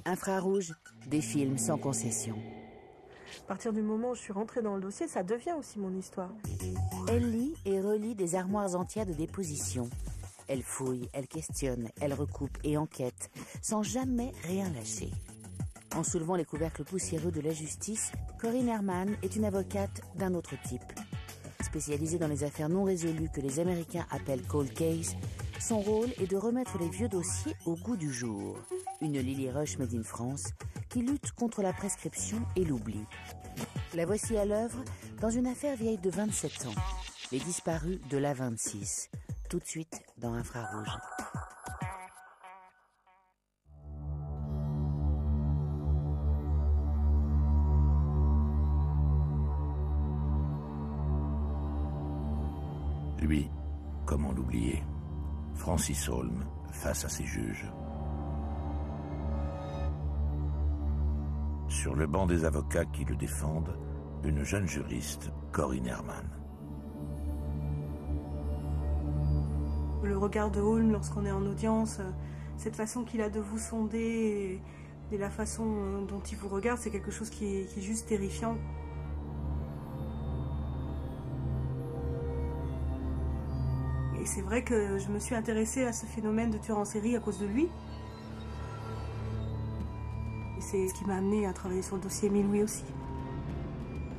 Infrarouge, des films sans concession. À partir du moment où je suis rentrée dans le dossier, ça devient aussi mon histoire. Elle lit et relit des armoires entières de dépositions. Elle fouille, elle questionne, elle recoupe et enquête, sans jamais rien lâcher. En soulevant les couvercles poussiéreux de la justice, Corinne Herman est une avocate d'un autre type. Spécialisée dans les affaires non résolues que les Américains appellent cold case, son rôle est de remettre les vieux dossiers au goût du jour. Une Lily Rush made in France qui lutte contre la prescription et l'oubli. La voici à l'œuvre dans une affaire vieille de 27 ans. Les disparus de l'A26. Tout de suite dans Infrarouge. Lui, comment l'oublier? Francis Holm face à ses juges. Sur le banc des avocats qui le défendent, une jeune juriste, Corinne Herman. Le regard de Holm lorsqu'on est en audience, cette façon qu'il a de vous sonder et la façon dont il vous regarde, c'est quelque chose qui est juste terrifiant. Et c'est vrai que je me suis intéressée à ce phénomène de tueur en série à cause de lui. Et c'est ce qui m'a amenée à travailler sur le dossier Émile Louis aussi.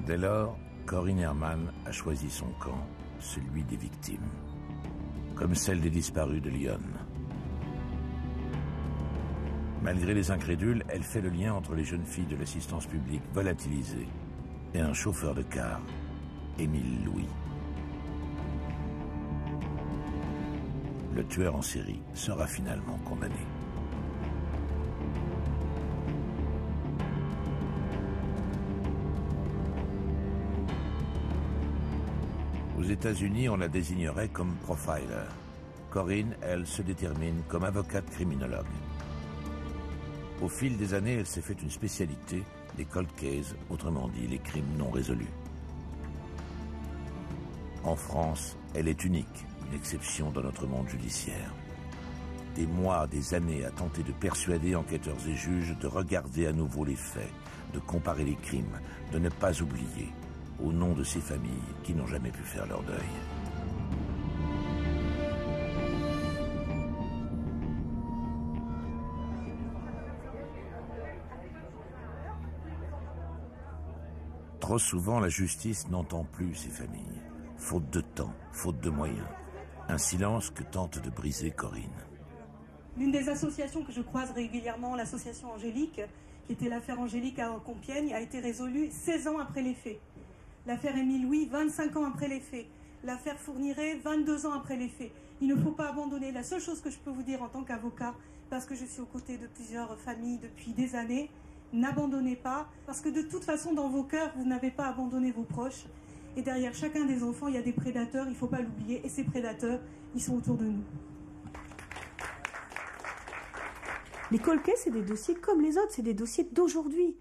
Dès lors, Corinne Herman a choisi son camp, celui des victimes. Comme celle des disparus de Lyon. Malgré les incrédules, elle fait le lien entre les jeunes filles de l'assistance publique volatilisées et un chauffeur de car, Émile Louis. Le tueur en série sera finalement condamné. Aux États-Unis, on la désignerait comme profiler. Corinne, elle, se détermine comme avocate criminologue. Au fil des années, elle s'est fait une spécialité, les cold cases, autrement dit les crimes non résolus. En France, elle est unique, une exception dans notre monde judiciaire. Des mois, des années à tenter de persuader enquêteurs et juges de regarder à nouveau les faits, de comparer les crimes, de ne pas oublier, au nom de ces familles qui n'ont jamais pu faire leur deuil. Trop souvent, la justice n'entend plus ces familles. Faute de temps, faute de moyens. Un silence que tente de briser Corinne. L'une des associations que je croise régulièrement, l'association Angélique, qui était l'affaire Angélique à Compiègne, a été résolue 16 ans après les faits. L'affaire Émile Louis, 25 ans après les faits. L'affaire Fourniret, 22 ans après les faits. Il ne faut pas abandonner. La seule chose que je peux vous dire en tant qu'avocat, parce que je suis aux côtés de plusieurs familles depuis des années, n'abandonnez pas, parce que de toute façon, dans vos cœurs, vous n'avez pas abandonné vos proches. Et derrière chacun des enfants, il y a des prédateurs, il ne faut pas l'oublier. Et ces prédateurs, ils sont autour de nous. Les cold cases, c'est des dossiers comme les autres, c'est des dossiers d'aujourd'hui.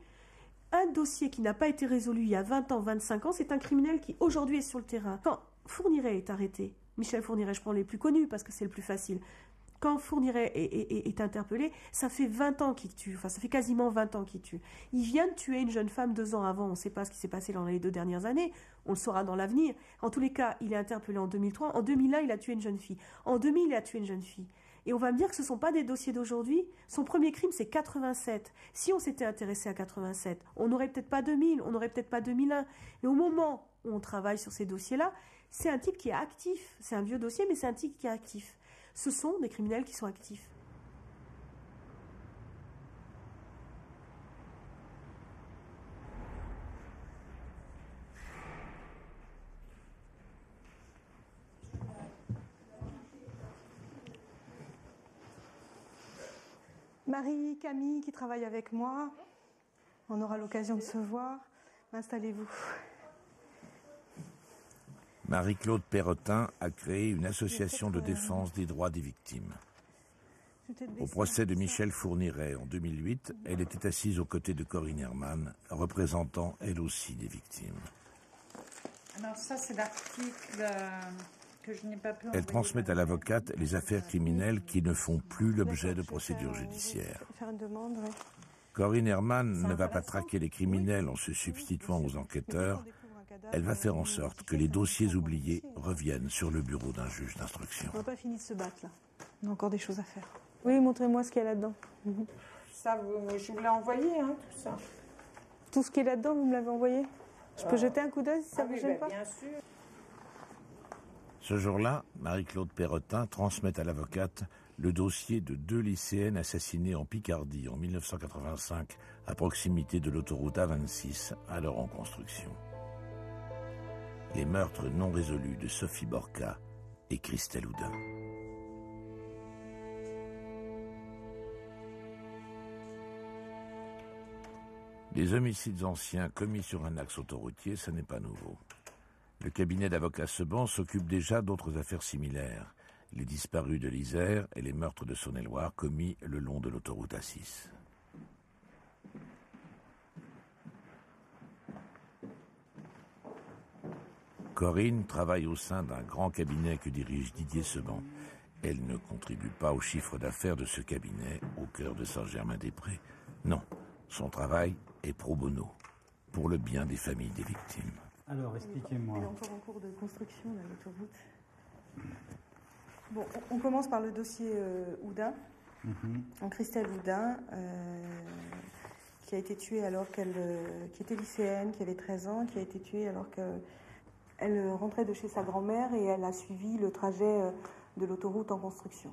Un dossier qui n'a pas été résolu il y a 20 ans, 25 ans, c'est un criminel qui aujourd'hui est sur le terrain. Quand Fourniret est arrêté, Michel Fourniret, je prends les plus connus parce que c'est le plus facile. Quand Fourniret est interpellé, ça fait 20 ans qu'il tue, enfin ça fait quasiment 20 ans qu'il tue. Il vient de tuer une jeune femme 2 ans avant, on ne sait pas ce qui s'est passé dans les 2 dernières années, on le saura dans l'avenir. En tous les cas, il est interpellé en 2003, en 2001 il a tué une jeune fille, en 2000 il a tué une jeune fille. Et on va me dire que ce ne sont pas des dossiers d'aujourd'hui. Son premier crime, c'est 87. Si on s'était intéressé à 87, on n'aurait peut-être pas 2000, on n'aurait peut-être pas 2001. Et au moment où on travaille sur ces dossiers-là, c'est un type qui est actif. C'est un vieux dossier, mais c'est un type qui est actif. Ce sont des criminels qui sont actifs. Marie, Camille qui travaille avec moi. On aura l'occasion de se voir. Installez-vous. Marie-Claude Perrotin a créé une association de défense des droits des victimes. Au procès de Michel Fourniret en 2008, elle était assise aux côtés de Corinne Herman, représentant elle aussi des victimes. Alors ça, c'est l'article que je n'ai pas pu envoyer. Elle transmet à l'avocate les affaires criminelles qui ne font plus l'objet de procédures judiciaires. Faire une demande, oui. Corinne Herman ne va pas traquer les criminels en se substituant aux enquêteurs. Elle va faire en sorte que les dossiers oubliés reviennent sur le bureau d'un juge d'instruction. On n'a pas fini de se battre là. On a encore des choses à faire. Oui, montrez-moi ce qu'il y a là-dedans. Ça, je vous l'ai envoyé, hein, tout ça. Tout ce qui est là-dedans, vous me l'avez envoyé? Je peux jeter un coup d'œil si ça vous gêne pas? Bien sûr. Ce jour-là, Marie-Claude Perrotin transmet à l'avocate le dossier de 2 lycéennes assassinées en Picardie en 1985 à proximité de l'autoroute A26, alors en construction. Les meurtres non résolus de Sophie Borca et Christelle Houdin. Les homicides anciens commis sur un axe autoroutier, ce n'est pas nouveau. Le cabinet d'avocats Seban s'occupe déjà d'autres affaires similaires, les disparus de l'Isère et les meurtres de Saône-et-Loire commis le long de l'autoroute A6. Corinne travaille au sein d'un grand cabinet que dirige Didier Seban. Elle ne contribue pas au chiffre d'affaires de ce cabinet au cœur de Saint-Germain-des-Prés. Non, son travail est pro bono, pour le bien des familles des victimes. Alors, expliquez-moi. Elle est encore en cours de construction, l'autoroute. Bon, on commence par le dossier Houdin. Christelle Houdin, qui a été tuée alors qui était lycéenne, qui avait 13 ans, qui a été tuée alors qu'elle rentrait de chez sa grand-mère et elle a suivi le trajet de l'autoroute en construction.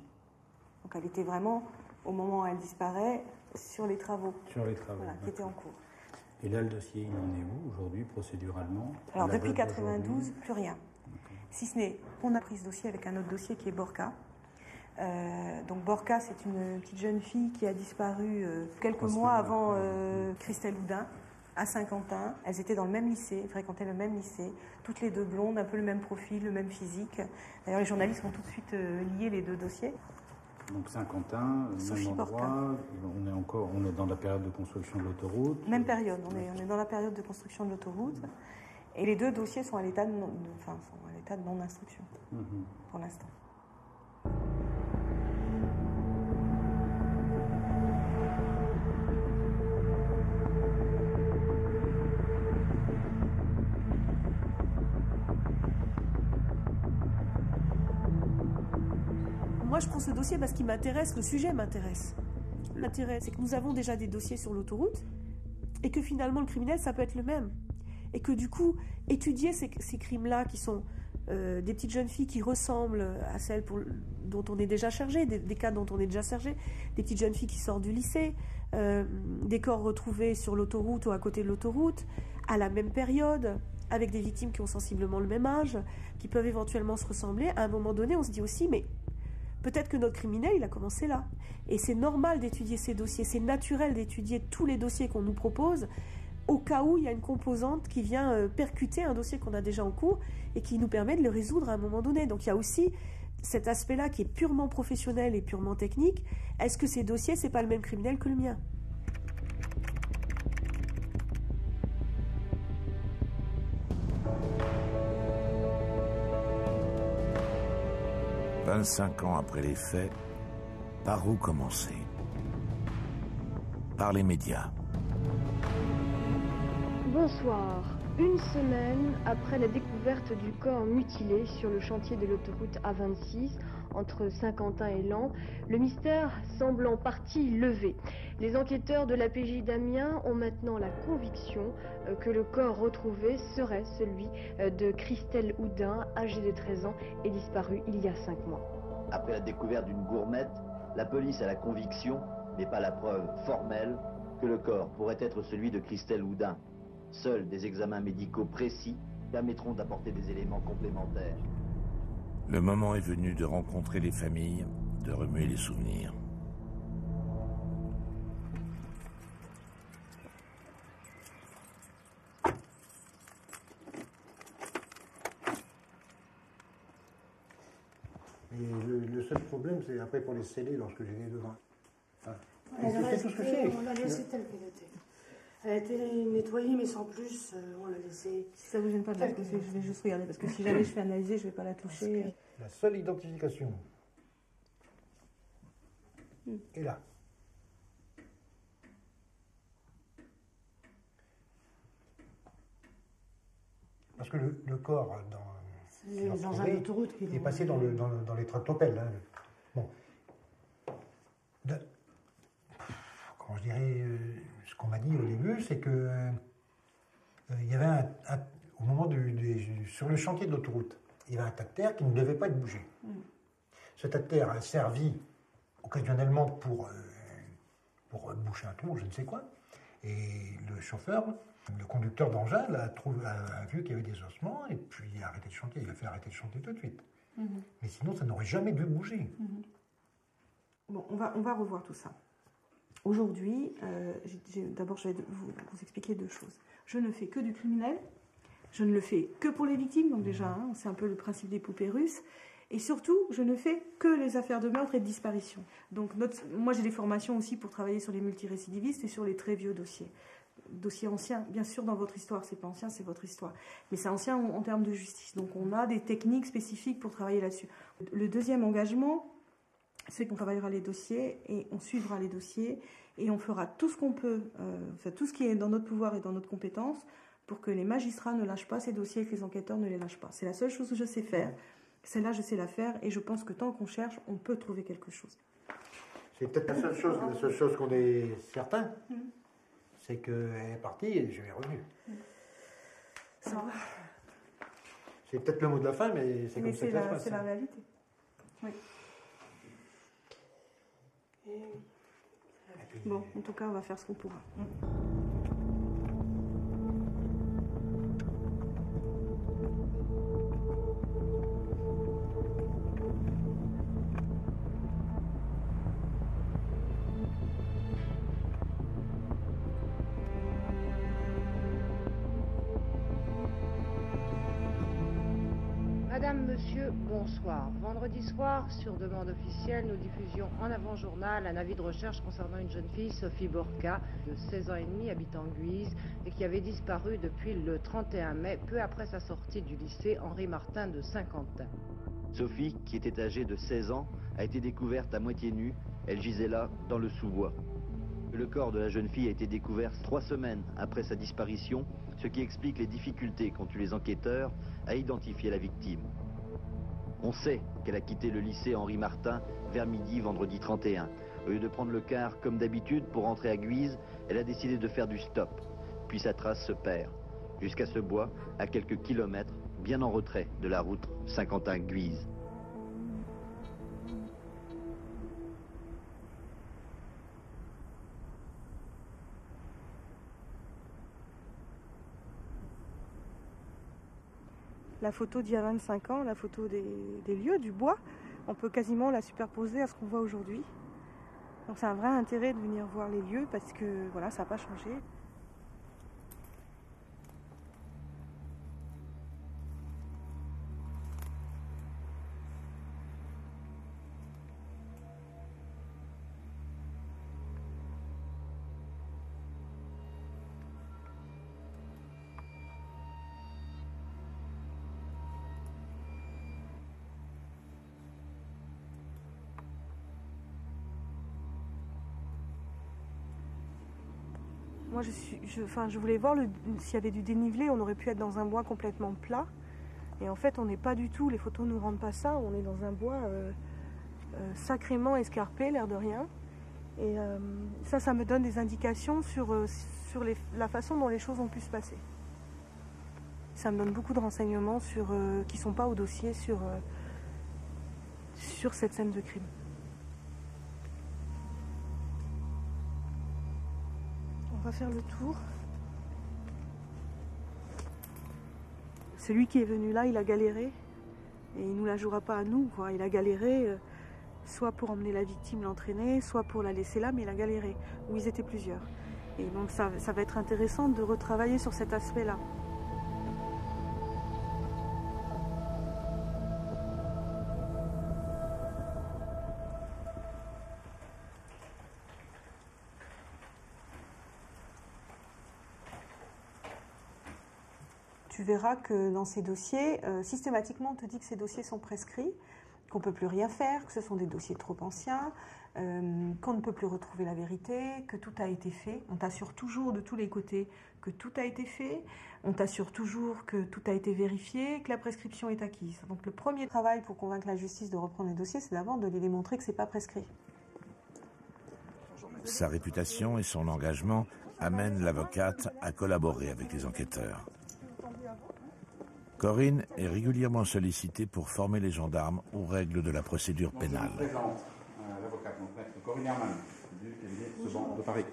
Donc elle était vraiment, au moment où elle disparaît, sur les travaux. Sur les travaux. Voilà, qui étaient en cours. Et là, le dossier, il en est où aujourd'hui, procéduralement? Alors depuis 92, plus rien. Si ce n'est, on a pris ce dossier avec un autre dossier qui est Borca. Donc Borca, c'est une petite jeune fille qui a disparu quelques mois avant Christelle Houdin, à Saint-Quentin. Elles étaient dans le même lycée, fréquentaient le même lycée, toutes les deux blondes, un peu le même profil, le même physique. D'ailleurs, les journalistes ont tout de suite lié les deux dossiers. Donc Saint-Quentin, même endroit, on est dans la période de construction de l'autoroute. Même période, on est dans la période de construction de l'autoroute. Et les deux dossiers sont à l'état de non-instruction, pour l'instant. Moi, je prends ce dossier parce qu'il m'intéresse, le sujet m'intéresse. L'intérêt, c'est que nous avons déjà des dossiers sur l'autoroute et que finalement, le criminel, ça peut être le même. Et que du coup, étudier ces crimes-là qui sont des petites jeunes filles qui ressemblent à celles dont on est déjà chargé, des cas dont on est déjà chargé, des petites jeunes filles qui sortent du lycée, des corps retrouvés sur l'autoroute ou à côté de l'autoroute, à la même période, avec des victimes qui ont sensiblement le même âge, qui peuvent éventuellement se ressembler. À un moment donné, on se dit aussi, mais peut-être que notre criminel, il a commencé là. Et c'est normal d'étudier ces dossiers, c'est naturel d'étudier tous les dossiers qu'on nous propose, au cas où il y a une composante qui vient percuter un dossier qu'on a déjà en cours et qui nous permet de le résoudre à un moment donné. Donc il y a aussi cet aspect-là qui est purement professionnel et purement technique. Est-ce que ces dossiers, c'est pas le même criminel que le mien ? « 25 ans après les faits, par où commencer ? Par les médias. Bonsoir. Une semaine après la découverte du corps mutilé sur le chantier de l'autoroute A26 entre Saint-Quentin et Laon, le mystère semble en partie levé. Les enquêteurs de l'APJ d'Amiens ont maintenant la conviction que le corps retrouvé serait celui de Christelle Houdin, âgée de 13 ans et disparue il y a 5 mois. Après la découverte d'une gourmette, la police a la conviction, mais pas la preuve formelle, que le corps pourrait être celui de Christelle Houdin. Seuls des examens médicaux précis permettront d'apporter des éléments complémentaires. Le moment est venu de rencontrer les familles, de remuer les souvenirs. Et le seul problème, c'est après pour les sceller lorsque j'ai les devant. On l'a laissée telle qu'elle était. Elle a été nettoyée, mais sans plus, on l'a laissée. Si ça vous gêne pas de la pousser, je vais juste regarder, parce que si jamais je fais analyser, je vais pas la toucher. La seule identification est là. que le corps dans un autoroute est passé dans les tractopelles. Hein. Bon. Comment je dirais, ce qu'on m'a dit au début, c'est que il y avait au moment sur le chantier de l'autoroute, il y avait un tas de terre qui ne devait pas être bougé. Ce tas de terre a servi occasionnellement pour boucher un trou, je ne sais quoi. Et le chauffeur, le conducteur d'engin, a vu qu'il y avait des ossements et puis il a arrêté de chanter. Il a fait arrêter de chanter tout de suite. Mais sinon, ça n'aurait jamais dû bouger. Bon, on va revoir tout ça. Aujourd'hui, d'abord, je vais vous expliquer deux choses. Je ne fais que du criminel. Je ne le fais que pour les victimes, donc déjà, c'est un peu le principe des poupées russes. Et surtout, je ne fais que les affaires de meurtre et de disparition. Donc, moi, j'ai des formations aussi pour travailler sur les multirécidivistes et sur les très vieux dossiers. Dossiers anciens, bien sûr, dans votre histoire, c'est pas ancien, c'est votre histoire. Mais c'est ancien en termes de justice. Donc, on a des techniques spécifiques pour travailler là-dessus. Le deuxième engagement, c'est qu'on travaillera les dossiers et on suivra les dossiers et on fera tout ce qu'on peut, tout ce qui est dans notre pouvoir et dans notre compétence pour que les magistrats ne lâchent pas ces dossiers et que les enquêteurs ne les lâchent pas. C'est la seule chose que je sais faire. Celle-là, je sais la faire et je pense que tant qu'on cherche, on peut trouver quelque chose. C'est peut-être la seule chose qu'on est certain, c'est qu'elle est partie et je vais revenir. Ça va. C'est peut-être le mot de la fin, mais c'est comme ça que ça se passe. C'est la réalité. Oui. Bon, en tout cas, on va faire ce qu'on pourra. Madame, monsieur, bonsoir. Vendredi soir, sur demande officielle, nous diffusions en avant-journal un avis de recherche concernant une jeune fille, Sophie Borca, de 16 ans et demi, habitant Guise, et qui avait disparu depuis le 31 mai, peu après sa sortie du lycée Henri Martin de Saint-Quentin. Sophie, qui était âgée de 16 ans, a été découverte à moitié nue. Elle gisait là, dans le sous-bois. Le corps de la jeune fille a été découvert 3 semaines après sa disparition, ce qui explique les difficultés qu'ont eu les enquêteurs à identifier la victime. On sait qu'elle a quitté le lycée Henri Martin vers midi vendredi 31. Au lieu de prendre le car comme d'habitude pour rentrer à Guise, elle a décidé de faire du stop. Puis sa trace se perd, jusqu'à ce bois, à quelques kilomètres, bien en retrait de la route Saint-Quentin-Guise. La photo d'il y a 25 ans, la photo des lieux, du bois, on peut quasiment la superposer à ce qu'on voit aujourd'hui. Donc c'est un vrai intérêt de venir voir les lieux parce que voilà, ça n'a pas changé. Moi, je voulais voir s'il y avait du dénivelé, on aurait pu être dans un bois complètement plat. Et en fait, on n'est pas du tout, les photos ne nous rendent pas ça, on est dans un bois sacrément escarpé, l'air de rien. Et ça me donne des indications sur la façon dont les choses ont pu se passer. Ça me donne beaucoup de renseignements qui ne sont pas au dossier sur cette scène de crime. On va faire le tour. Celui qui est venu là, il a galéré. Et il ne nous la jouera pas à nous, quoi. Il a galéré, soit pour emmener la victime, l'entraîner, soit pour la laisser là, mais il a galéré. Ou ils étaient plusieurs. Et donc ça va être intéressant de retravailler sur cet aspect-là. Tu verras que dans ces dossiers, systématiquement, on te dit que ces dossiers sont prescrits, qu'on ne peut plus rien faire, que ce sont des dossiers trop anciens, qu'on ne peut plus retrouver la vérité, que tout a été fait. On t'assure toujours de tous les côtés que tout a été fait. On t'assure toujours que tout a été vérifié, que la prescription est acquise. Donc le premier travail pour convaincre la justice de reprendre les dossiers, c'est d'abord de les démontrer que ce n'est pas prescrit. Sa réputation et son engagement amènent l'avocate à collaborer avec les enquêteurs. Corinne est régulièrement sollicitée pour former les gendarmes aux règles de la procédure pénale. Je vous présente l'avocate, Corinne Herman, du cabinet Seban de Paris.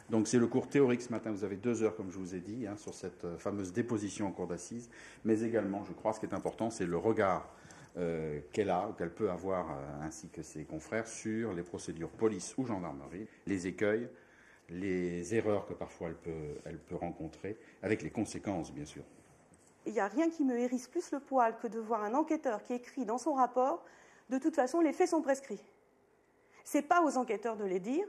Donc c'est le cours théorique ce matin, vous avez 2 heures comme je vous ai dit, sur cette fameuse déposition en cour d'assises, mais également, je crois, ce qui est important, c'est le regard qu'elle a, ou qu'elle peut avoir, ainsi que ses confrères, sur les procédures police ou gendarmerie, les écueils, les erreurs que parfois elle peut rencontrer, avec les conséquences, bien sûr. Il n'y a rien qui me hérisse plus le poil que de voir un enquêteur qui écrit dans son rapport « De toute façon, les faits sont prescrits ». Ce n'est pas aux enquêteurs de les dire,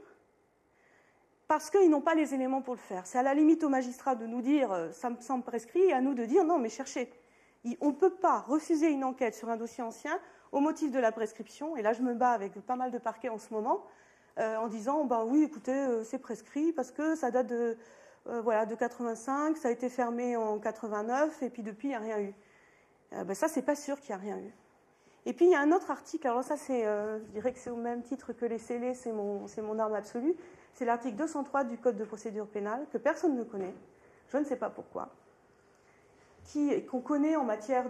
parce qu'ils n'ont pas les éléments pour le faire. C'est à la limite aux magistrats de nous dire « ça me semble prescrit » et à nous de dire « non, mais cherchez ». On ne peut pas refuser une enquête sur un dossier ancien au motif de la prescription. Et là, je me bats avec pas mal de parquets en ce moment, en disant « oui, écoutez, c'est prescrit parce que ça date de 85, ça a été fermé en 89 et puis depuis, il n'y a rien eu. » Ça, c'est pas sûr qu'il n'y a rien eu. Et puis, il y a un autre article, alors ça, je dirais que c'est au même titre que les scellés, c'est mon arme absolue. C'est l'article 203 du Code de procédure pénale, que personne ne connaît, je ne sais pas pourquoi, qu'on connaît en matière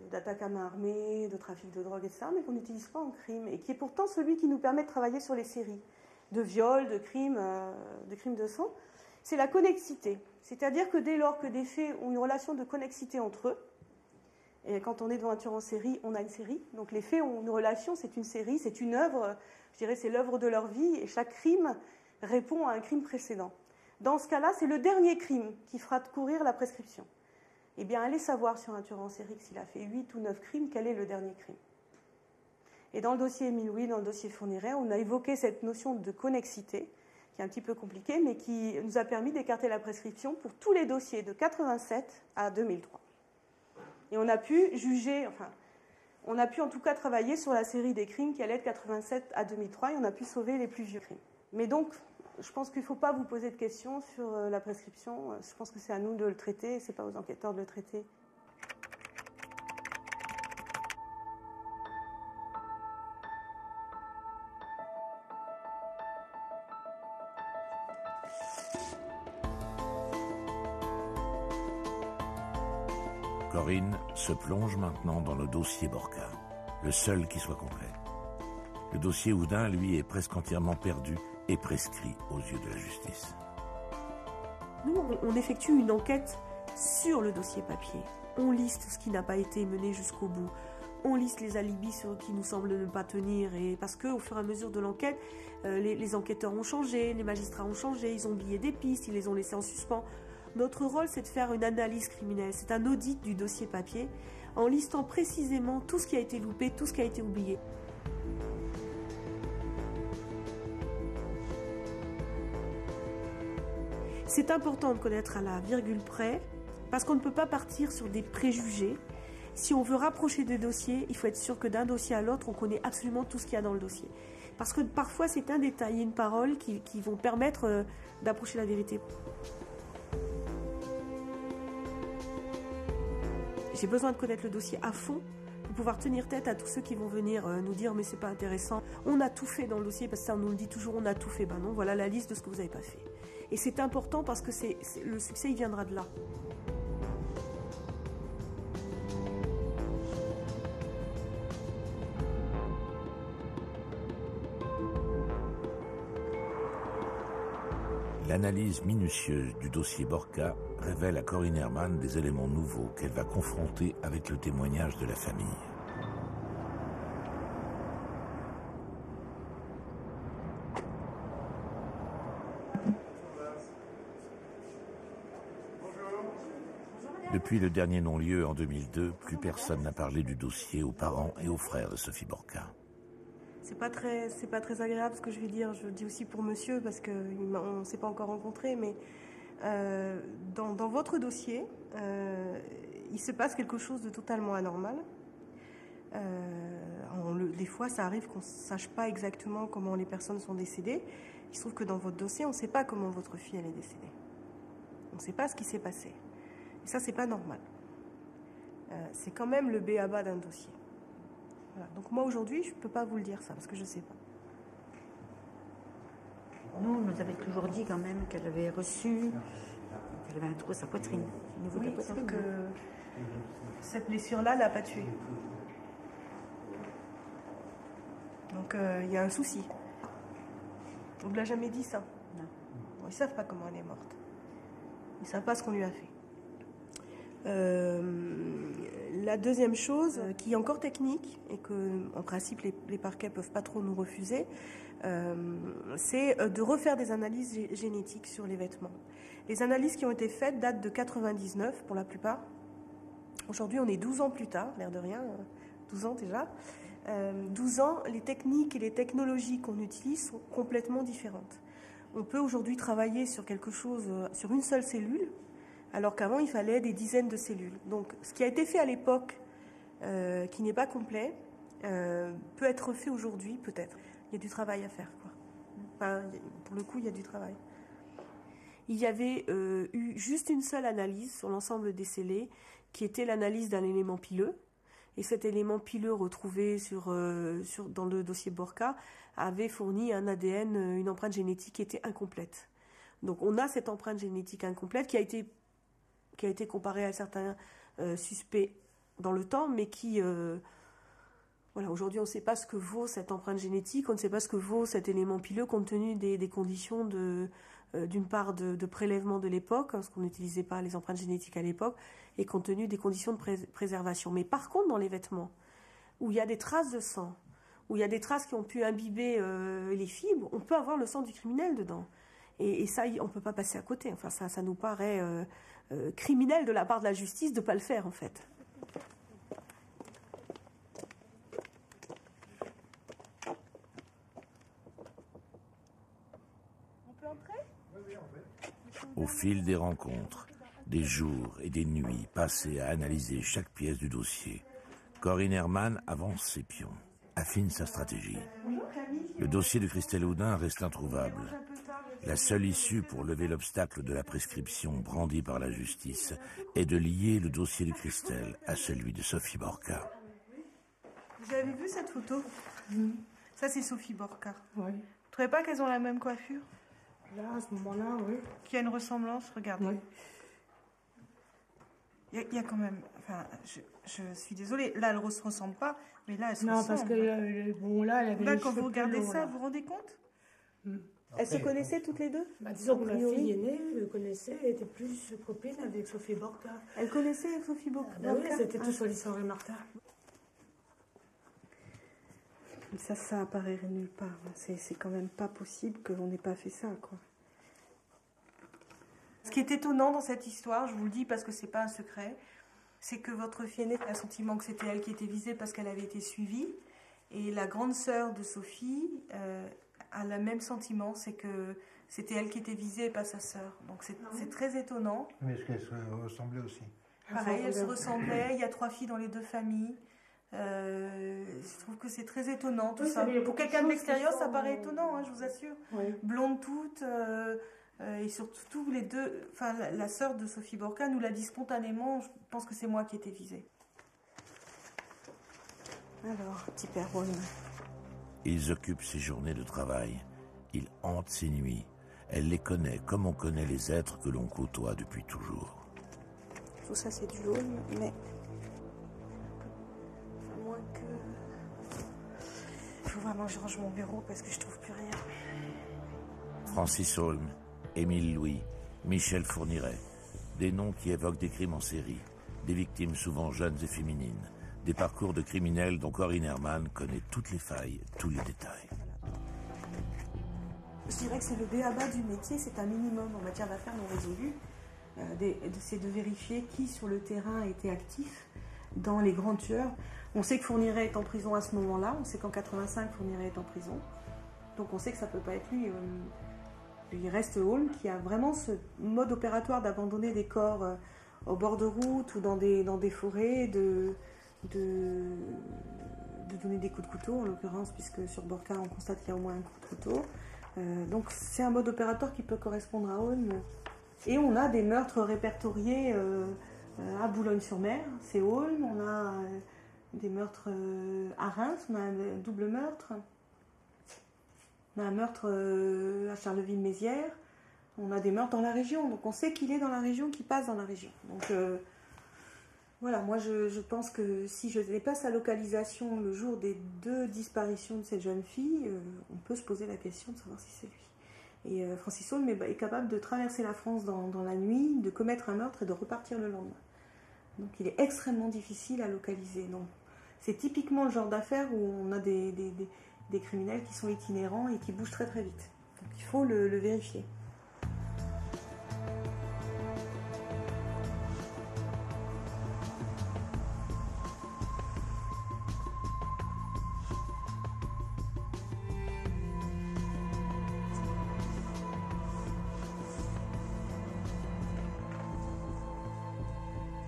d'attaque à main armée, de trafic de drogue, etc., mais qu'on n'utilise pas en crime, et qui est pourtant celui qui nous permet de travailler sur les séries de viols, de crimes de sang. C'est la connexité. C'est-à-dire que dès lors que des faits ont une relation de connexité entre eux, et quand on est devant un tueur en série, on a une série. Donc les faits ont une relation, c'est une série, c'est une œuvre, je dirais c'est l'œuvre de leur vie, et chaque crime répond à un crime précédent. Dans ce cas-là, c'est le dernier crime qui fera courir la prescription. Eh bien, allez savoir sur un tueur en série que s'il a fait 8 ou 9 crimes, quel est le dernier crime. Et dans le dossier Émile Louis, dans le dossier Fourniret, on a évoqué cette notion de connexité, qui est un petit peu compliquée, mais qui nous a permis d'écarter la prescription pour tous les dossiers de 87 à 2003. Et on a pu juger, on a pu en tout cas travailler sur la série des crimes qui allait de 87 à 2003, et on a pu sauver les plus vieux crimes. Mais donc, je pense qu'il ne faut pas vous poser de questions sur la prescription. Je pense que c'est à nous de le traiter, ce n'est pas aux enquêteurs de le traiter. Corinne se plonge maintenant dans le dossier Borca, le seul qui soit complet. Le dossier Houdin, lui, est presque entièrement perdu et prescrit aux yeux de la justice. Nous, on effectue une enquête sur le dossier papier. On liste ce qui n'a pas été mené jusqu'au bout. On liste les alibis qui nous semblent ne pas tenir. Et parce qu'au fur et à mesure de l'enquête, les enquêteurs ont changé, les magistrats ont changé, ils ont oublié des pistes, ils les ont laissées en suspens. Notre rôle, c'est de faire une analyse criminelle. C'est un audit du dossier papier en listant précisément tout ce qui a été loupé, tout ce qui a été oublié. C'est important de connaître à la virgule près, parce qu'on ne peut pas partir sur des préjugés. Si on veut rapprocher des dossiers, il faut être sûr que d'un dossier à l'autre, on connaît absolument tout ce qu'il y a dans le dossier. Parce que parfois, c'est un détail et une parole qui vont permettre d'approcher la vérité. J'ai besoin de connaître le dossier à fond pour pouvoir tenir tête à tous ceux qui vont venir nous dire « mais c'est pas intéressant, on a tout fait dans le dossier », parce que ça on nous le dit toujours, on a tout fait. Ben non, voilà la liste de ce que vous n'avez pas fait. Et c'est important parce que le succès, il viendra de là. L'analyse minutieuse du dossier Borca révèle à Corinne Herman des éléments nouveaux qu'elle va confronter avec le témoignage de la famille. Depuis le dernier non-lieu en 2002, plus personne n'a parlé du dossier aux parents et aux frères de Sophie Borca. C'est pas très agréable ce que je vais dire. Je le dis aussi pour monsieur parce qu'on ne s'est pas encore rencontrés, mais dans votre dossier, il se passe quelque chose de totalement anormal. Des fois, ça arrive qu'on ne sache pas exactement comment les personnes sont décédées. Il se trouve que dans votre dossier, on ne sait pas comment votre fille elle est décédée. On ne sait pas ce qui s'est passé. Et ça, c'est pas normal. C'est quand même le b.a.-ba d'un dossier. Voilà. Donc moi, aujourd'hui, je ne peux pas vous le dire ça, parce que je ne sais pas. Nous, on nous avait toujours dit quand même qu'elle avait reçu, qu'elle avait un trou à sa poitrine. Au niveau de la poitrine. Sauf que cette blessure-là l'a pas tuée. Donc il y a un souci. On ne l'a jamais dit ça. Non. Bon, ils ne savent pas comment elle est morte. Ils ne savent pas ce qu'on lui a fait. La deuxième chose, qui est encore technique, et que en principe les parquets ne peuvent pas trop nous refuser, c'est de refaire des analyses génétiques sur les vêtements. Les analyses qui ont été faites datent de 99 pour la plupart. Aujourd'hui, on est 12 ans plus tard, l'air de rien, 12 ans déjà. 12 ans, les techniques et les technologies qu'on utilise sont complètement différentes. On peut aujourd'hui travailler sur quelque chose, sur une seule cellule, alors qu'avant, il fallait des dizaines de cellules. Donc, ce qui a été fait à l'époque, qui n'est pas complet, peut être fait aujourd'hui, peut-être. Il y a du travail à faire, quoi. Enfin, pour le coup, il y a du travail. Il y avait eu juste une seule analyse sur l'ensemble des scellés, qui était l'analyse d'un élément pileux. Et cet élément pileux retrouvé dans le dossier Borka avait fourni un ADN, une empreinte génétique qui était incomplète. Donc on a cette empreinte génétique incomplète qui a été comparée à certains suspects dans le temps, mais qui... voilà, aujourd'hui, on ne sait pas ce que vaut cette empreinte génétique, on ne sait pas ce que vaut cet élément pileux compte tenu des conditions d'une part de prélèvement de l'époque, parce qu'on n'utilisait pas les empreintes génétiques à l'époque, et compte tenu des conditions de préservation. Mais par contre, dans les vêtements, où il y a des traces de sang, où il y a des traces qui ont pu imbiber les fibres, on peut avoir le sang du criminel dedans. Et ça, on ne peut pas passer à côté. Enfin, ça nous paraît criminel de la part de la justice de ne pas le faire, en fait. Au fil des rencontres, des jours et des nuits passés à analyser chaque pièce du dossier, Corinne Herman avance ses pions, affine sa stratégie. Le dossier de Christelle Houdin reste introuvable. La seule issue pour lever l'obstacle de la prescription brandie par la justice est de lier le dossier de Christelle à celui de Sophie Borka. Vous avez vu cette photo? Ça, c'est Sophie Borka. Oui. Vous ne trouvez pas qu'elles ont la même coiffure? Là, à ce moment-là, oui. Qu'il y a une ressemblance, regardez. Oui. Il y a quand même... Enfin, je suis désolée. Là, elles ne se ressemblent pas, mais là, elles se non, ressemblent. Parce que, bon, là, elle avait là, les quand cheveux vous regardez plus longs, ça, là. vous vous rendez compte? Après, Elles se connaissaient toutes les deux? Disons que ma fille aînée le connaissait, elle était plus copine avec Sophie Borka. Elle connaissait Sophie Borka? Oui, c'était tout sur l'histoire de Martha. Ça apparaît nulle part. C'est quand même pas possible que l'on n'ait pas fait ça, quoi. Ce qui est étonnant dans cette histoire, je vous le dis parce que c'est pas un secret, c'est que votre fille aînée a le sentiment que c'était elle qui était visée parce qu'elle avait été suivie. Et la grande sœur de Sophie a le même sentiment, c'est que c'était elle qui était visée et pas sa sœur. Donc c'est très étonnant. Mais est-ce qu'elles se ressemblaient aussi? Pareil, elles se ressemblaient, il y a 3 filles dans les 2 familles. Je trouve que c'est très étonnant tout ça. Pour quelqu'un de l'extérieur, ça paraît étonnant, hein, je vous assure. Oui. Blondes toutes, et surtout les deux. Enfin, la sœur de Sophie Borka nous l'a dit spontanément. Je pense que c'est moi qui étais visée. Alors, petit père Rhône. Ils occupent ses journées de travail. Il hante ses nuits. Elle les connaît comme on connaît les êtres que l'on côtoie depuis toujours. Tout ça, c'est du jaune, mais... Enfin, moins que... Il faut vraiment que je range mon bureau parce que je trouve plus rien. Francis Holm, Émile Louis, Michel Fourniret. Des noms qui évoquent des crimes en série. Des victimes souvent jeunes et féminines. Des parcours de criminels dont Corinne Herman connaît toutes les failles, tous les détails. Je dirais que c'est le b.a.-ba du métier, c'est un minimum en matière d'affaires non résolues. C'est de vérifier qui sur le terrain était actif dans les grands tueurs. On sait que Fourniret est en prison à ce moment-là, on sait qu'en 85 Fourniret est en prison. Donc on sait que ça ne peut pas être lui. Il reste Holm qui a vraiment ce mode opératoire d'abandonner des corps au bord de route ou dans des forêts, de de donner des coups de couteau, en l'occurrence, puisque sur Borka, on constate qu'il y a au moins un coup de couteau. Donc c'est un mode opératoire qui peut correspondre à Ulm. Et on a des meurtres répertoriés à Boulogne-sur-Mer, c'est Ulm. On a des meurtres à Reims, on a un double meurtre. On a un meurtre à Charleville-Mézières. On a des meurtres dans la région. Donc on sait qu'il est dans la région, qu'il passe dans la région. Donc voilà, moi je pense que si je n'ai pas sa localisation le jour des 2 disparitions de cette jeune fille, on peut se poser la question de savoir si c'est lui. Et Francis Ulm est capable de traverser la France dans la nuit, de commettre un meurtre et de repartir le lendemain. Donc il est extrêmement difficile à localiser. Donc c'est typiquement le genre d'affaire où on a des criminels qui sont itinérants et qui bougent très très vite. Donc il faut le vérifier.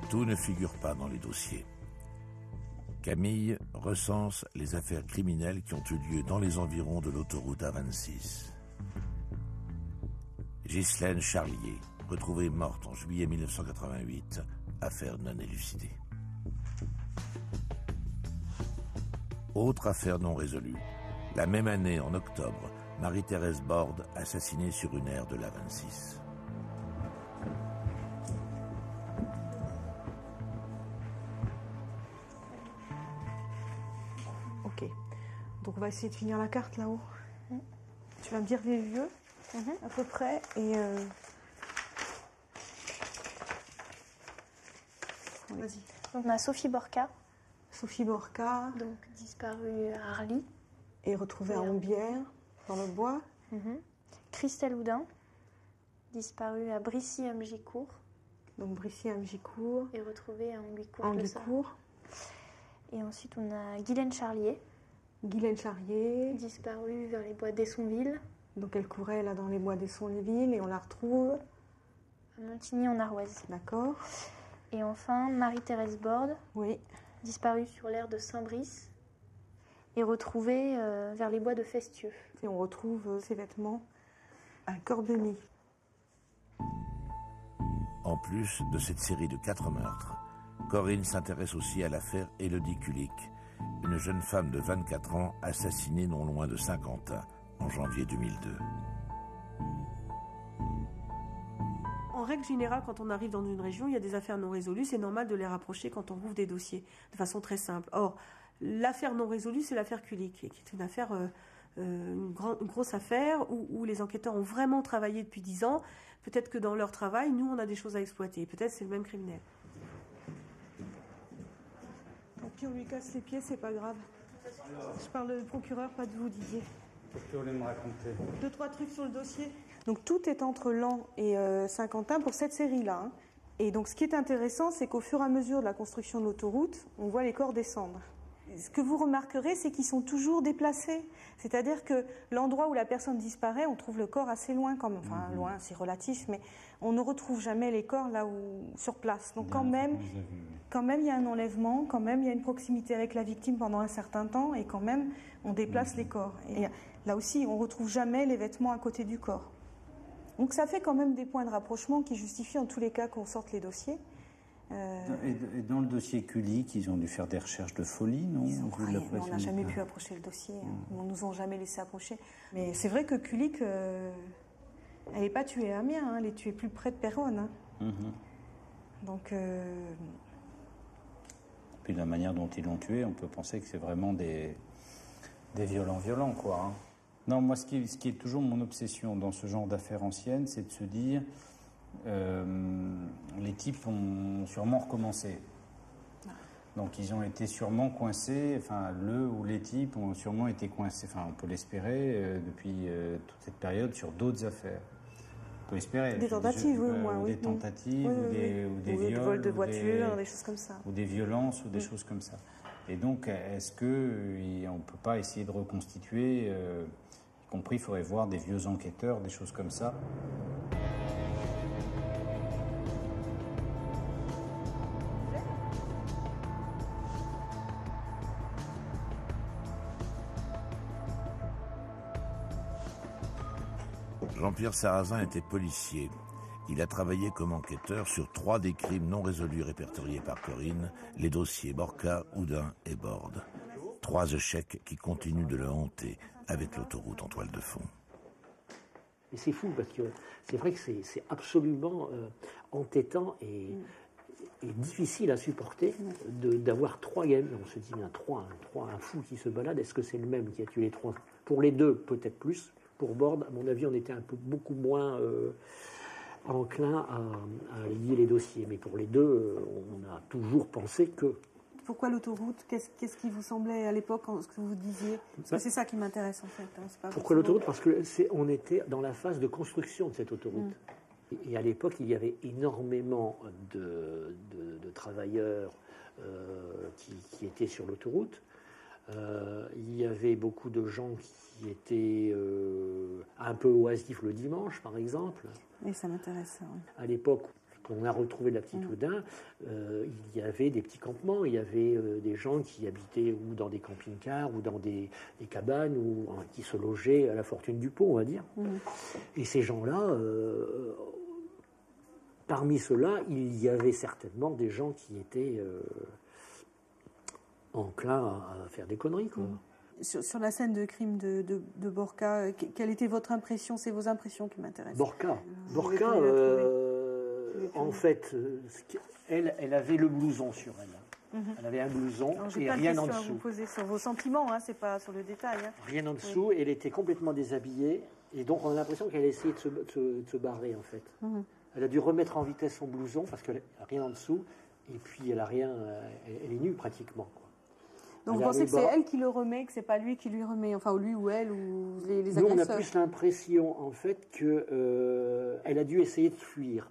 Tout ne figure pas dans les dossiers. Camille recense les affaires criminelles qui ont eu lieu dans les environs de l'autoroute A26. Ghislaine Charlier, retrouvée morte en juillet 1988, affaire non élucidée. Autre affaire non résolue. La même année, en octobre, Marie-Thérèse Borde, assassinée sur une aire de l'A26. Ok. Donc on va essayer de finir la carte là-haut. Tu vas me dire les lieux, à peu près, et... Vas-y. Donc on a Sophie Borka. Sophie Borka. Donc disparue à Arly. Et retrouvée à Hombières, dans le bois. Christelle Houdin, disparue à Brissy-Amgicourt. Donc Brissy-Amgicourt. Et retrouvée à Anguicourt. Anguicourt. Et ensuite on a Guylaine Charlier. Guylaine Charlier. Disparue vers les bois d'Essonville. Donc elle courait là dans les bois d'Essonville et on la retrouve à Montigny-en-Arroise. D'accord. Et enfin Marie-Thérèse Borde. Oui. Disparue sur l'aire de Saint-Brice et retrouvée vers les bois de Festieux. Et on retrouve ses vêtements à Corbeny. En plus de cette série de 4 meurtres, Corinne s'intéresse aussi à l'affaire Élodie Kulik, une jeune femme de 24 ans assassinée non loin de Saint-Quentin en janvier 2002. En règle générale, quand on arrive dans une région, il y a des affaires non résolues, c'est normal de les rapprocher quand on rouvre des dossiers, de façon très simple. Or, l'affaire non résolue, c'est l'affaire Kulik, qui est une affaire, une grosse affaire où les enquêteurs ont vraiment travaillé depuis 10 ans. Peut-être que dans leur travail, nous, on a des choses à exploiter. Peut-être c'est le même criminel. Tant pis, on lui casse les pieds, c'est pas grave. Je parle de procureur, pas de vous, Didier. Qu'est-ce que vous voulez me raconter? 2-3 trucs sur le dossier. Donc tout est entre Laon et Saint-Quentin pour cette série-là. Hein. Et donc ce qui est intéressant, c'est qu'au fur et à mesure de la construction de l'autoroute, on voit les corps descendre. Ce que vous remarquerez, c'est qu'ils sont toujours déplacés. C'est-à-dire que l'endroit où la personne disparaît, on trouve le corps assez loin quand même. Enfin, loin, c'est relatif, mais on ne retrouve jamais les corps là où, sur place. Donc quand même, il y a un enlèvement, quand même, il y a une proximité avec la victime pendant un certain temps, et quand même, on déplace les corps. Et là aussi, on ne retrouve jamais les vêtements à côté du corps. Donc ça fait quand même des points de rapprochement qui justifient en tous les cas qu'on sorte les dossiers. Et dans le dossier Kulik, ils ont dû faire des recherches de folie, non? On n'a jamais pu approcher le dossier. On ne nous a jamais laissé approcher. Mais c'est vrai que Kulik, elle n'est pas tuée à Amiens, hein, elle est tuée plus près de Péronne. Hein. Donc... Puis de la manière dont ils l'ont tuée, on peut penser que c'est vraiment des violents, quoi. Hein. Non, moi, ce qui est toujours mon obsession dans ce genre d'affaires anciennes, c'est de se dire... les types ont sûrement recommencé. Donc ils ont été sûrement coincés, enfin le ou les types ont sûrement été coincés, enfin on peut l'espérer depuis toute cette période sur d'autres affaires. On peut espérer. Des tentatives, oui, au moins. Des tentatives, ou des viols, des vols de voitures, des choses comme ça. Ou des violences, ou des choses comme ça. Et donc, est-ce qu'on ne peut pas essayer de reconstituer, y compris, il faudrait voir des vieux enquêteurs, des choses comme ça. . Jean-Pierre Sarrazin était policier. Il a travaillé comme enquêteur sur 3 des crimes non résolus répertoriés par Corinne, les dossiers Borca, Houdin et Borde. 3 échecs qui continuent de le hanter avec l'autoroute en toile de fond. Et c'est fou parce que c'est vrai que c'est absolument entêtant et difficile à supporter d'avoir 3 gamins. On se dit, bien, un fou qui se balade, est-ce que c'est le même qui a tué les 3? Pour les 2, peut-être plus. Pour Borde, à mon avis, on était beaucoup moins enclin à lier les dossiers. Mais pour les 2, on a toujours pensé que... Pourquoi l'autoroute? Qu'est-ce qui vous semblait à l'époque, ce que vous disiez? Parce que c'est ça qui m'intéresse en fait. Hein. Pourquoi l'autoroute? Parce qu'on était dans la phase de construction de cette autoroute. Et à l'époque, il y avait énormément de travailleurs qui étaient sur l'autoroute. Il y avait beaucoup de gens qui étaient un peu oisifs le dimanche, par exemple. Et ça m'intéresse. Oui. À l'époque, quand on a retrouvé la petite Houdin, il y avait des petits campements. Il y avait des gens qui habitaient ou dans des camping-cars ou dans des cabanes ou qui se logeaient à la fortune du pot, on va dire. Et ces gens-là... Parmi ceux-là, il y avait certainement des gens qui étaient enclins à faire des conneries, quoi. Sur la scène de crime de Borca, quelle était votre impression? C'est vos impressions qui m'intéressent. Borca, en fait, elle avait le blouson sur elle. Elle avait un blouson et rien en dessous. Je vais vous poser sur vos sentiments, hein, c'est pas sur le détail. Hein. Rien en dessous, et elle était complètement déshabillée, et donc on a l'impression qu'elle essayait de se barrer, en fait. Elle a dû remettre en vitesse son blouson parce qu'elle n'a rien en dessous, et puis elle a rien, elle est nue pratiquement, quoi. Donc vous pensez que c'est elle qui le remet, que c'est pas lui qui lui remet, enfin lui ou elle ou les agresseurs? Nous, on a plus l'impression en fait que elle a dû essayer de fuir.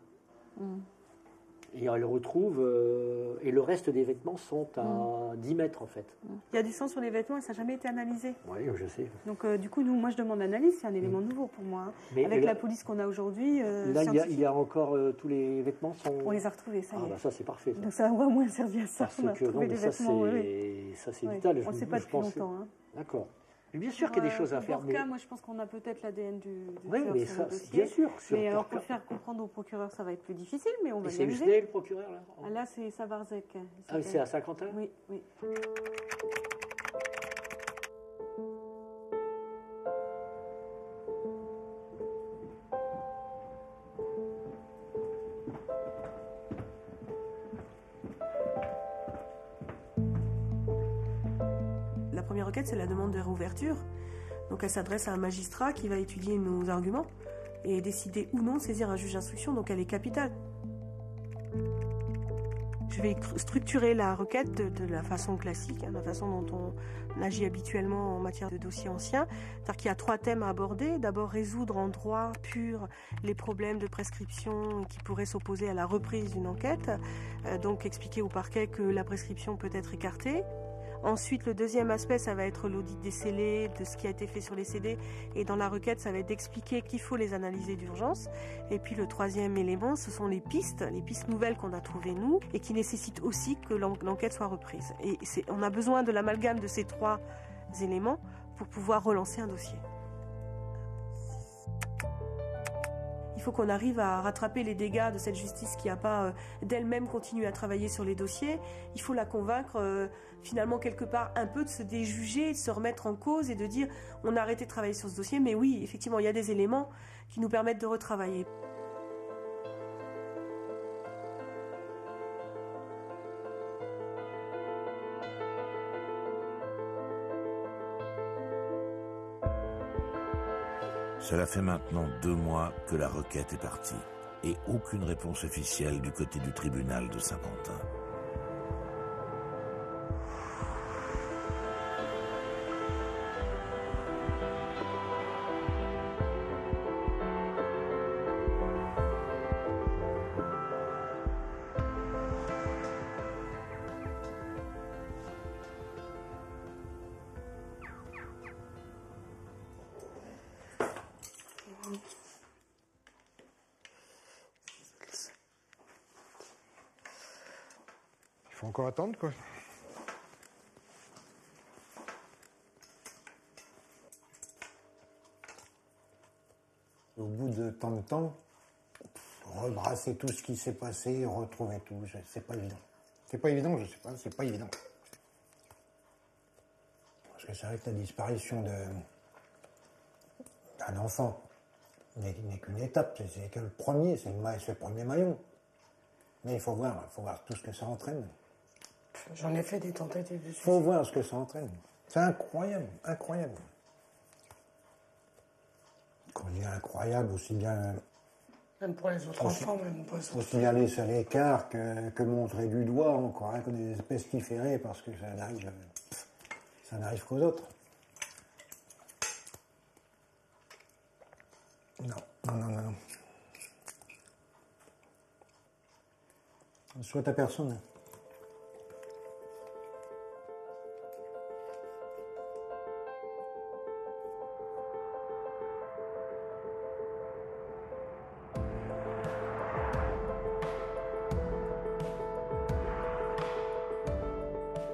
Et elle retrouve, et le reste des vêtements sont à 10 mètres en fait. Il y a du sang sur les vêtements et ça n'a jamais été analysé. Oui, je sais. Donc du coup, moi je demande analyse, c'est un élément nouveau pour moi. Mais avec la police qu'on a aujourd'hui, là il y a encore tous les vêtements sont... On les a retrouvés, ça y est. Ah bah ça c'est parfait. Ça. Donc ça a au moins servi à ça. Parce que non, ça c'est vital. On ne sait pas depuis longtemps. Hein. D'accord. Mais bien sûr qu'il y a des choses à faire. Borca, moi je pense qu'on a peut-être l'ADN du oui, mais ça, bien sûr. Mais alors pour faire comprendre au procureur, ça va être plus difficile, mais on va y arriver. C'est Husney, le procureur là? Ah, là c'est Savarzek. Ah, c'est à Saint-Quentin? Oui, oui. La première requête, c'est la demande de réouverture. Donc elle s'adresse à un magistrat qui va étudier nos arguments et décider ou non saisir un juge d'instruction, donc elle est capitale. Je vais structurer la requête de la façon classique, de la façon dont on agit habituellement en matière de dossiers anciens. C'est-à-dire qu'il y a 3 thèmes à aborder. D'abord, résoudre en droit pur les problèmes de prescription qui pourraient s'opposer à la reprise d'une enquête. Donc expliquer au parquet que la prescription peut être écartée. Ensuite, le deuxième aspect, ça va être l'audit des scellés, de ce qui a été fait sur les CD. Et dans la requête, ça va être d'expliquer qu'il faut les analyser d'urgence. Et puis le troisième élément, ce sont les pistes nouvelles qu'on a trouvées nous, et qui nécessitent aussi que l'enquête soit reprise. Et on a besoin de l'amalgame de ces 3 éléments pour pouvoir relancer un dossier. Il faut qu'on arrive à rattraper les dégâts de cette justice qui n'a pas d'elle-même continué à travailler sur les dossiers. Il faut la convaincre finalement quelque part un peu de se déjuger, de se remettre en cause et de dire on a arrêté de travailler sur ce dossier, mais oui, effectivement, il y a des éléments qui nous permettent de retravailler. Cela fait maintenant 2 mois que la requête est partie et aucune réponse officielle du côté du tribunal de Saint-Quentin. Il faut encore attendre, quoi. Au bout de tant de temps, rebrasser tout ce qui s'est passé, retrouver tout, c'est pas évident. C'est pas évident, je sais pas, c'est pas évident. Parce que c'est vrai que la disparition d'un enfant n'est qu'une étape, c'est que le premier, c'est le premier maillon. Mais il faut voir tout ce que ça entraîne. J'en ai fait des tentatives de suicide. Il faut voir ce que ça entraîne. C'est incroyable, incroyable. Quand je dis incroyable, aussi bien... Même pour les autres enfants, même pas ça. Aussi bien laisser à l'écart que montrer du doigt, encore hein, comme des pestiférés, parce que ça n'arrive qu'aux autres. Non. Soit à personne.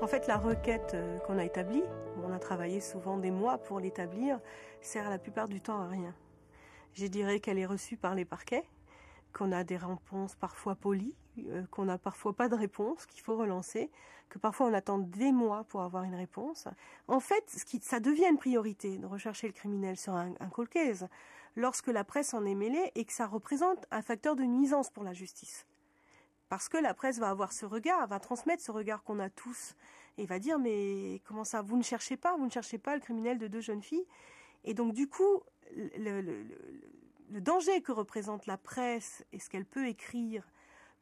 En fait, la requête qu'on a établie, on a travaillé souvent des mois pour l'établir, sert la plupart du temps à rien. Je dirais qu'elle est reçue par les parquets, qu'on a des réponses parfois polies, qu'on n'a parfois pas de réponse, qu'il faut relancer, que parfois on attend des mois pour avoir une réponse. En fait, ça devient une priorité de rechercher le criminel sur un cold case lorsque la presse en est mêlée et que ça représente un facteur de nuisance pour la justice. Parce que la presse va avoir ce regard, va transmettre ce regard qu'on a tous et va dire mais comment ça, vous ne cherchez pas le criminel de 2 jeunes filles. Et donc du coup, le danger que représente la presse et ce qu'elle peut écrire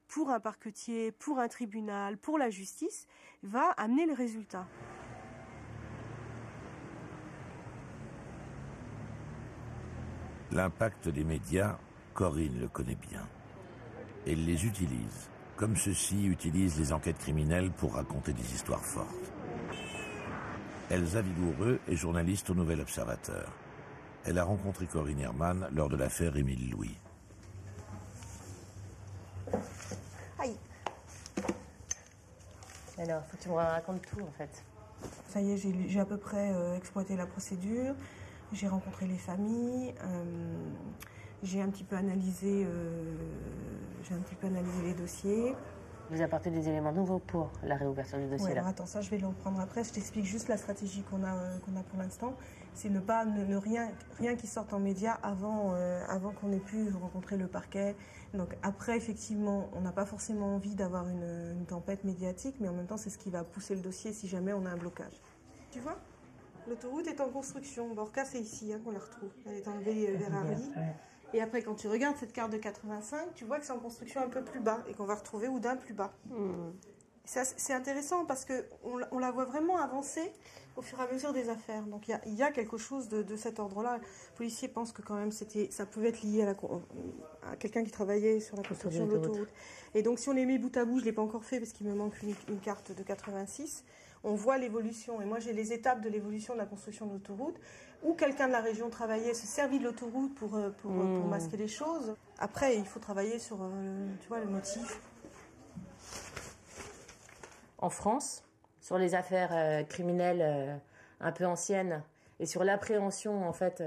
pour un parquetier, pour un tribunal, pour la justice, va amener le résultat. L'impact des médias, Corinne le connaît bien. Elle les utilise, comme ceux-ci utilisent les enquêtes criminelles pour raconter des histoires fortes. Elsa Vigoureux est journaliste au Nouvel Observateur. Elle a rencontré Corinne Herman lors de l'affaire Émile Louis. Aïe. Alors, faut que tu me racontes tout, en fait. Ça y est, j'ai à peu près exploité la procédure, j'ai rencontré les familles, j'ai un petit peu analysé les dossiers. Vous apportez des éléments nouveaux pour la réouverture du dossier, Ouais, là. alors attends, ça je vais le reprendre après. Je t'explique juste la stratégie qu'on a pour l'instant. C'est rien qui sorte en médias avant qu'on ait pu rencontrer le parquet. Donc après, effectivement, on n'a pas forcément envie d'avoir une tempête médiatique, mais en même temps, c'est ce qui va pousser le dossier si jamais on a un blocage. Tu vois, l'autoroute est en construction. Borca, c'est ici qu'on la retrouve. Elle est enlevée vers Arly. Et après, quand tu regardes cette carte de 85, tu vois que c'est en construction un peu plus bas et qu'on va retrouver Oudin plus bas. C'est intéressant parce qu'on la voit vraiment avancer au fur et à mesure des affaires. Donc il y a quelque chose de cet ordre-là. Le policier pense que quand même ça pouvait être lié à quelqu'un qui travaillait sur la construction de l'autoroute. Et donc si on les met bout à bout, je ne l'ai pas encore fait parce qu'il me manque une carte de 86, on voit l'évolution. Et moi j'ai les étapes de l'évolution de la construction de l'autoroute, où quelqu'un de la région travaillait, se servit de l'autoroute pour masquer les choses. Après, il faut travailler sur le motif. En France, sur les affaires criminelles un peu anciennes et sur l'appréhension en fait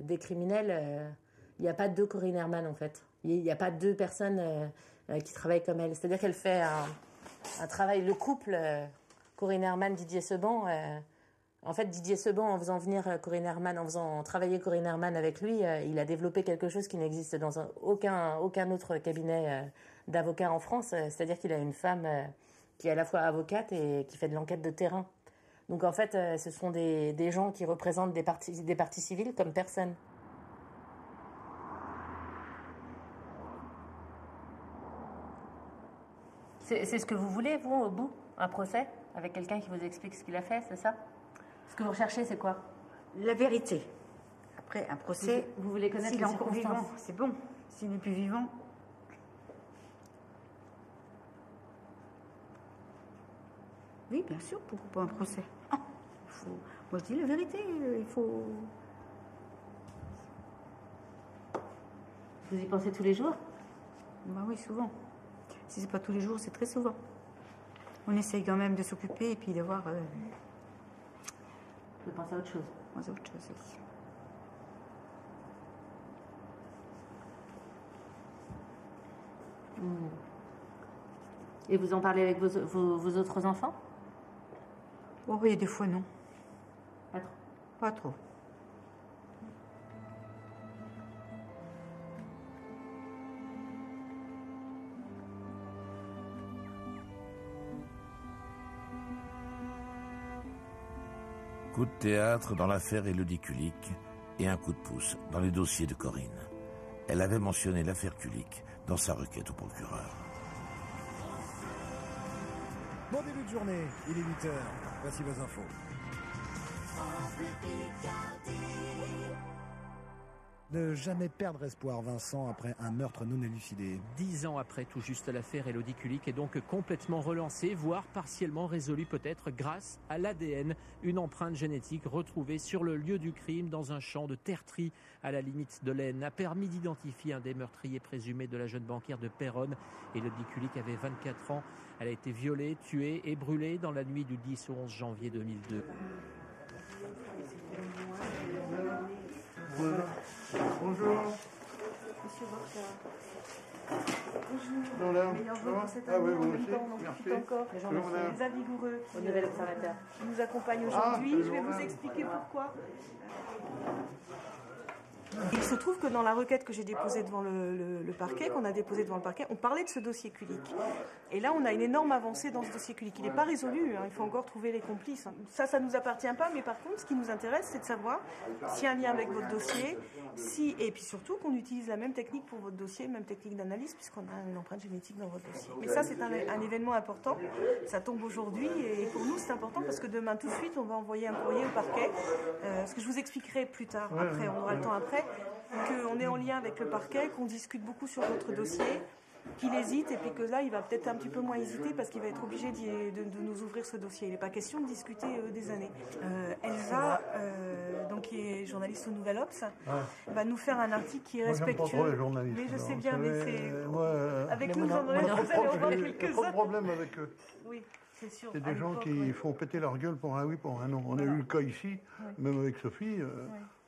des criminels, il n'y a pas 2 Corinne Herman en fait. Il n'y a pas 2 personnes qui travaillent comme elle. C'est-à-dire qu'elle fait un travail, le couple Corinne Herman, Didier Seban. En fait, Didier Seban, en faisant venir Corinne Herman, en faisant travailler Corinne Herman avec lui, il a développé quelque chose qui n'existe dans aucun autre cabinet d'avocats en France. C'est-à-dire qu'il a une femme qui est à la fois avocate et qui fait de l'enquête de terrain. Donc en fait, ce sont des gens qui représentent des parties civiles comme personne. C'est ce que vous voulez, vous, au bout, un procès, avec quelqu'un qui vous explique ce qu'il a fait, c'est ça? Ce que vous recherchez, c'est quoi? La vérité. Après, un procès, vous voulez connaître s'il les est encore circonstances. vivant, c'est bon. S'il n'est plus vivant... Oui, bien sûr, pourquoi pas un procès? Moi, je dis la vérité, il faut... Vous y pensez tous les jours? Bah oui, souvent. Si c'est pas tous les jours, c'est très souvent. On essaye quand même de s'occuper et puis d'avoir... De penser à autre chose. Penser à autre chose, oui. Et vous en parlez avec vos autres enfants? Oh oui, des fois non. Pas trop. Pas trop. Coup de théâtre dans l'affaire Élodie Kulik et un coup de pouce dans les dossiers de Corinne. Elle avait mentionné l'affaire Kulik dans sa requête au procureur. Bon début de journée, il est 8h. Voici vos infos. Ne jamais perdre espoir, Vincent, après un meurtre non élucidé. 10 ans après, tout juste, l'affaire Élodie Kulik est donc complètement relancée, voire partiellement résolue peut-être grâce à l'ADN, une empreinte génétique retrouvée sur le lieu du crime dans un champ de terreterie à la limite de l'Aisne a permis d'identifier un des meurtriers présumés de la jeune banquière de Péronne. Élodie Kulik avait 24 ans. Elle a été violée, tuée et brûlée dans la nuit du 10 au 11 janvier 2002. Bonjour. Monsieur Borka. Bonjour. Non, là, Meilleurs ça vœux va pour cette Ah année. oui, En vous même aussi. temps, on en Merci. profite encore. Bonjour, madame. Elsa Vigoureux, Au nouvel observateur. qui nous accompagne Ah, aujourd'hui. Je vais vous bonjour. expliquer pourquoi. Il se trouve que dans la requête que j'ai déposée devant le parquet, qu'on a déposée devant le parquet, on parlait de ce dossier Kulik. Et là, on a une énorme avancée dans ce dossier Kulik. Il n'est pas résolu, hein, il faut encore trouver les complices. Ça ne nous appartient pas, mais par contre, ce qui nous intéresse, c'est de savoir s'il y a un lien avec votre dossier, et puis surtout qu'on utilise la même technique pour votre dossier, même technique d'analyse, puisqu'on a une empreinte génétique dans votre dossier. Et ça, c'est un événement important. Ça tombe aujourd'hui, et pour nous, c'est important parce que demain, tout de suite, on va envoyer un courrier au parquet. Ce que je vous expliquerai plus tard, après, on aura le temps après, qu'on est en lien avec le parquet, qu'on discute beaucoup sur votre dossier, qu'il hésite, et puis que là, il va peut-être un petit peu moins hésiter parce qu'il va être obligé de nous ouvrir ce dossier. Il n'est pas question de discuter des années. Elsa, donc, qui est journaliste au Nouvel Obs, va nous faire un article qui est respectueux. Moi, j'aime pas trop les journalistes. Mais je sais vous bien, mais savez, c'est... moi, Avec nous, vous en aurez vous allez en voir j'ai trop de quelques-uns. problèmes avec eux. Oui, c'est sûr. C'est À des gens l'époque, qui oui. font péter leur gueule pour un oui, pour un non. On a eu le cas ici, même avec Sophie.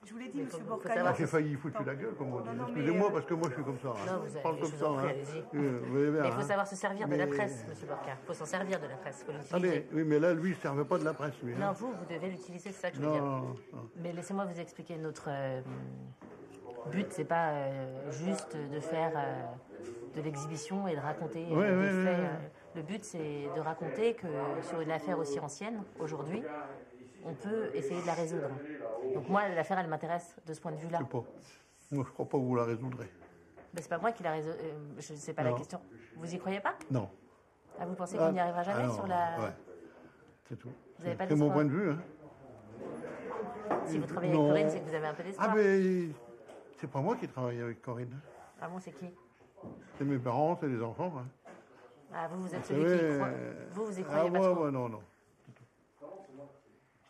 Je vous l'ai dit, monsieur Borca. J'ai failli foutre la gueule, comme on dit. Non, mais, Excusez-moi, parce que moi, je suis comme ça. Non, Je parle comme je vous ça. en prie, allez-y. Vous voyez bien, Mais il faut hein. savoir se servir de la Mais- presse, monsieur Borca. Il faut s'en servir de la presse, il faut Ah, l'utiliser. oui, mais là, lui, il ne servait pas de la presse, lui. hein. Non, vous devez l'utiliser, c'est ça que je veux Non, dire. non, non. Mais laissez-moi vous expliquer notre but, c'est pas juste de faire de l'exhibition et de raconter Ouais, des ouais, faits. ouais. Le but, c'est de raconter que sur une affaire aussi ancienne, aujourd'hui, on peut essayer de la résoudre. Donc moi, l'affaire, elle m'intéresse de ce point de vue-là. Moi, je ne crois pas que vous la résoudrez. Mais c'est pas moi qui la résolu. Je sais pas la Non. question. Vous y croyez pas? Non. Ah, vous pensez qu'on n'y arrivera jamais non, sur la... Ouais. C'est tout. Vous avez pas C'est mon d'espoir? point de vue. Hein. Si vous travaillez Non. avec Corinne, c'est que vous avez un peu d'espoir. Ah, mais c'est pas moi qui travaille avec Corinne. Ah bon, c'est qui? C'est mes parents, c'est les enfants. Hein. Ah, vous êtes Vous celui qui y savez, croit. Vous y croyez pas moi, trop. non, non.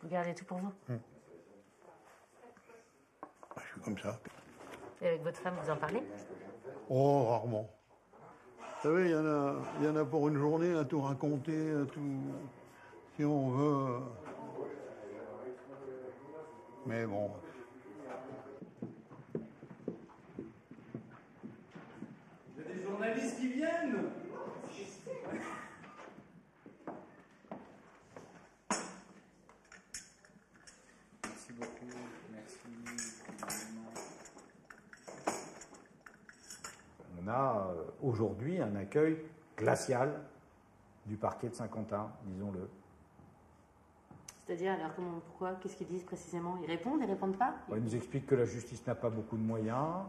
Vous gardez tout pour vous. Je suis comme ça. Et avec votre femme, vous en parlez? Oh, rarement. Vous savez, il y en a pour une journée à tout raconter, à tout... Si on veut... Mais bon... Il y a des journalistes qui viennent. Merci beaucoup. Merci. On a aujourd'hui un accueil glacial du parquet de Saint-Quentin, disons-le. C'est-à-dire, alors, pourquoi? Qu'est-ce qu'ils disent précisément? Ils répondent pas? Ils nous expliquent que la justice n'a pas beaucoup de moyens,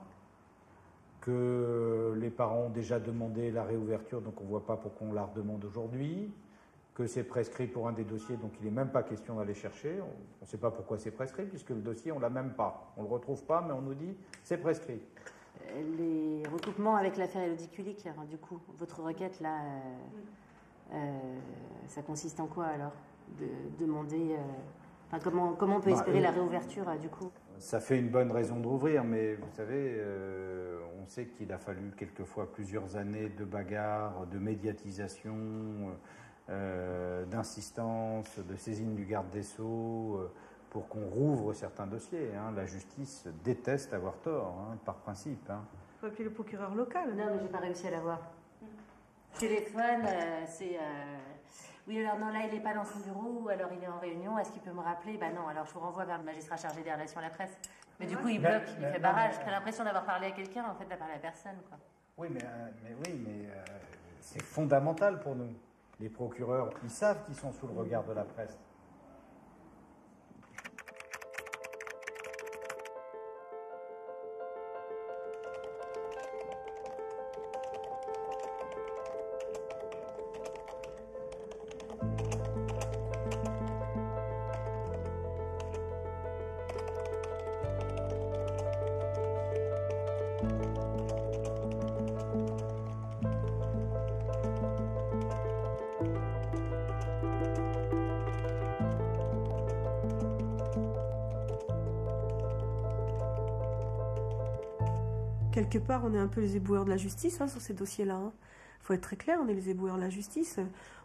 que les parents ont déjà demandé la réouverture, donc on ne voit pas pourquoi on la redemande aujourd'hui, que c'est prescrit pour un des dossiers, donc il n'est même pas question d'aller chercher. On ne sait pas pourquoi c'est prescrit, puisque le dossier, on ne l'a même pas. On ne le retrouve pas, mais on nous dit c'est prescrit. Les recoupements avec l'affaire Élodie Kulik, alors, du coup, votre requête, là, ça consiste en quoi, alors? De demander... Enfin, comment on peut espérer la réouverture, du coup? Ça fait une bonne raison de rouvrir, mais vous savez, on sait qu'il a fallu quelquefois plusieurs années de bagarres, de médiatisation, d'insistance, de saisine du garde des Sceaux, pour qu'on rouvre certains dossiers. Hein. La justice déteste avoir tort, hein, par principe. Hein. Faut appeler le procureur local. Non, mais j'ai pas réussi à l'avoir. Téléphone, c'est... Oui, alors non, là, il n'est pas dans son bureau, ou alors il est en réunion, est-ce qu'il peut me rappeler? Bah non, alors je vous renvoie vers le magistrat chargé des relations à la presse. Mais du coup, il bloque, il fait barrage. J'ai l'impression d'avoir parlé à quelqu'un, en fait, d'avoir parlé à personne, quoi. Oui, mais c'est fondamental pour nous. Les procureurs, ils savent qu'ils sont sous le regard de la presse. Quelque part, on est un peu les éboueurs de la justice sur ces dossiers-là. Il faut être très clair, on est les éboueurs de la justice.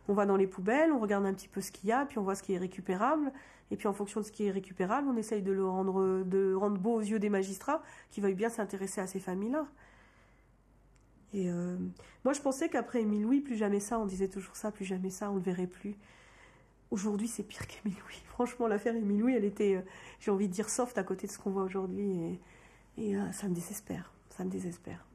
On va dans les poubelles, on regarde un petit peu ce qu'il y a, puis on voit ce qui est récupérable. Et puis en fonction de ce qui est récupérable, on essaye de le rendre beau aux yeux des magistrats qui veuillent bien s'intéresser à ces familles-là. Et moi, je pensais qu'après Émile Louis, plus jamais ça, on disait toujours ça, plus jamais ça, on ne le verrait plus. Aujourd'hui, c'est pire qu'Émile Louis. Franchement, l'affaire Émile Louis, elle était, j'ai envie de dire, soft à côté de ce qu'on voit aujourd'hui. Et ça me désespère. Ça me désespère.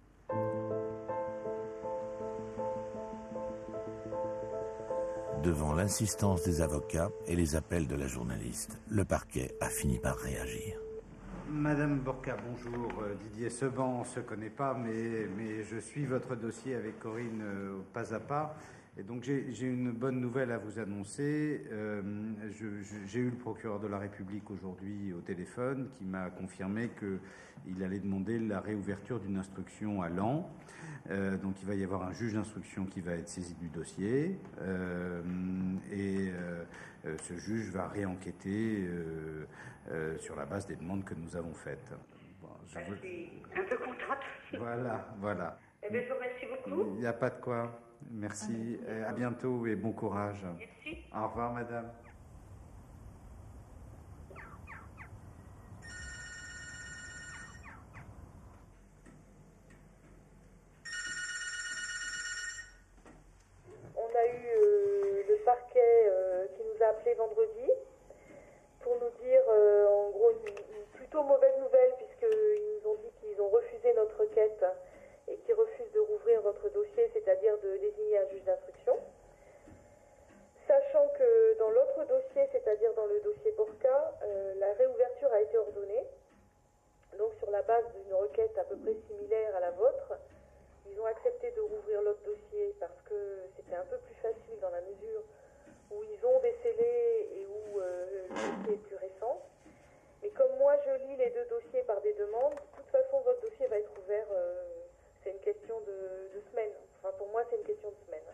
Devant l'insistance des avocats et les appels de la journaliste, le parquet a fini par réagir. Madame Borca, bonjour. Didier Seban, on ne se connaît pas, mais je suis votre dossier avec Corinne pas à pas. Et donc j'ai une bonne nouvelle à vous annoncer. J'ai eu le procureur de la République aujourd'hui au téléphone qui m'a confirmé qu'il allait demander la réouverture d'une instruction à Laon. Donc il va y avoir un juge d'instruction qui va être saisi du dossier. Ce juge va réenquêter sur la base des demandes que nous avons faites. Bon, C'est un peu contrainte. Voilà. Eh bien, je vous remercie beaucoup. Il n'y a pas de quoi. Merci. À bientôt et bon courage. Merci. Au revoir, madame. On a eu le parquet qui nous a appelé vendredi pour nous dire en gros une plutôt mauvaise nouvelle puisqu'ils nous ont dit qu'ils ont refusé notre requête et qu'ils refusent de rouvrir votre dossier, c'est-à-dire de désigner un juge d'instruction. Sachant que dans l'autre dossier, c'est-à-dire dans le dossier Borca, la réouverture a été ordonnée. Donc sur la base d'une requête à peu près similaire à la vôtre, ils ont accepté de rouvrir l'autre dossier parce que c'était un peu plus facile dans la mesure où ils ont des scellés et où le dossier est plus récent. Mais comme moi je lis les deux dossiers par des demandes, de toute façon votre dossier va être ouvert, c'est une question de semaine. Enfin pour moi c'est une question de semaine.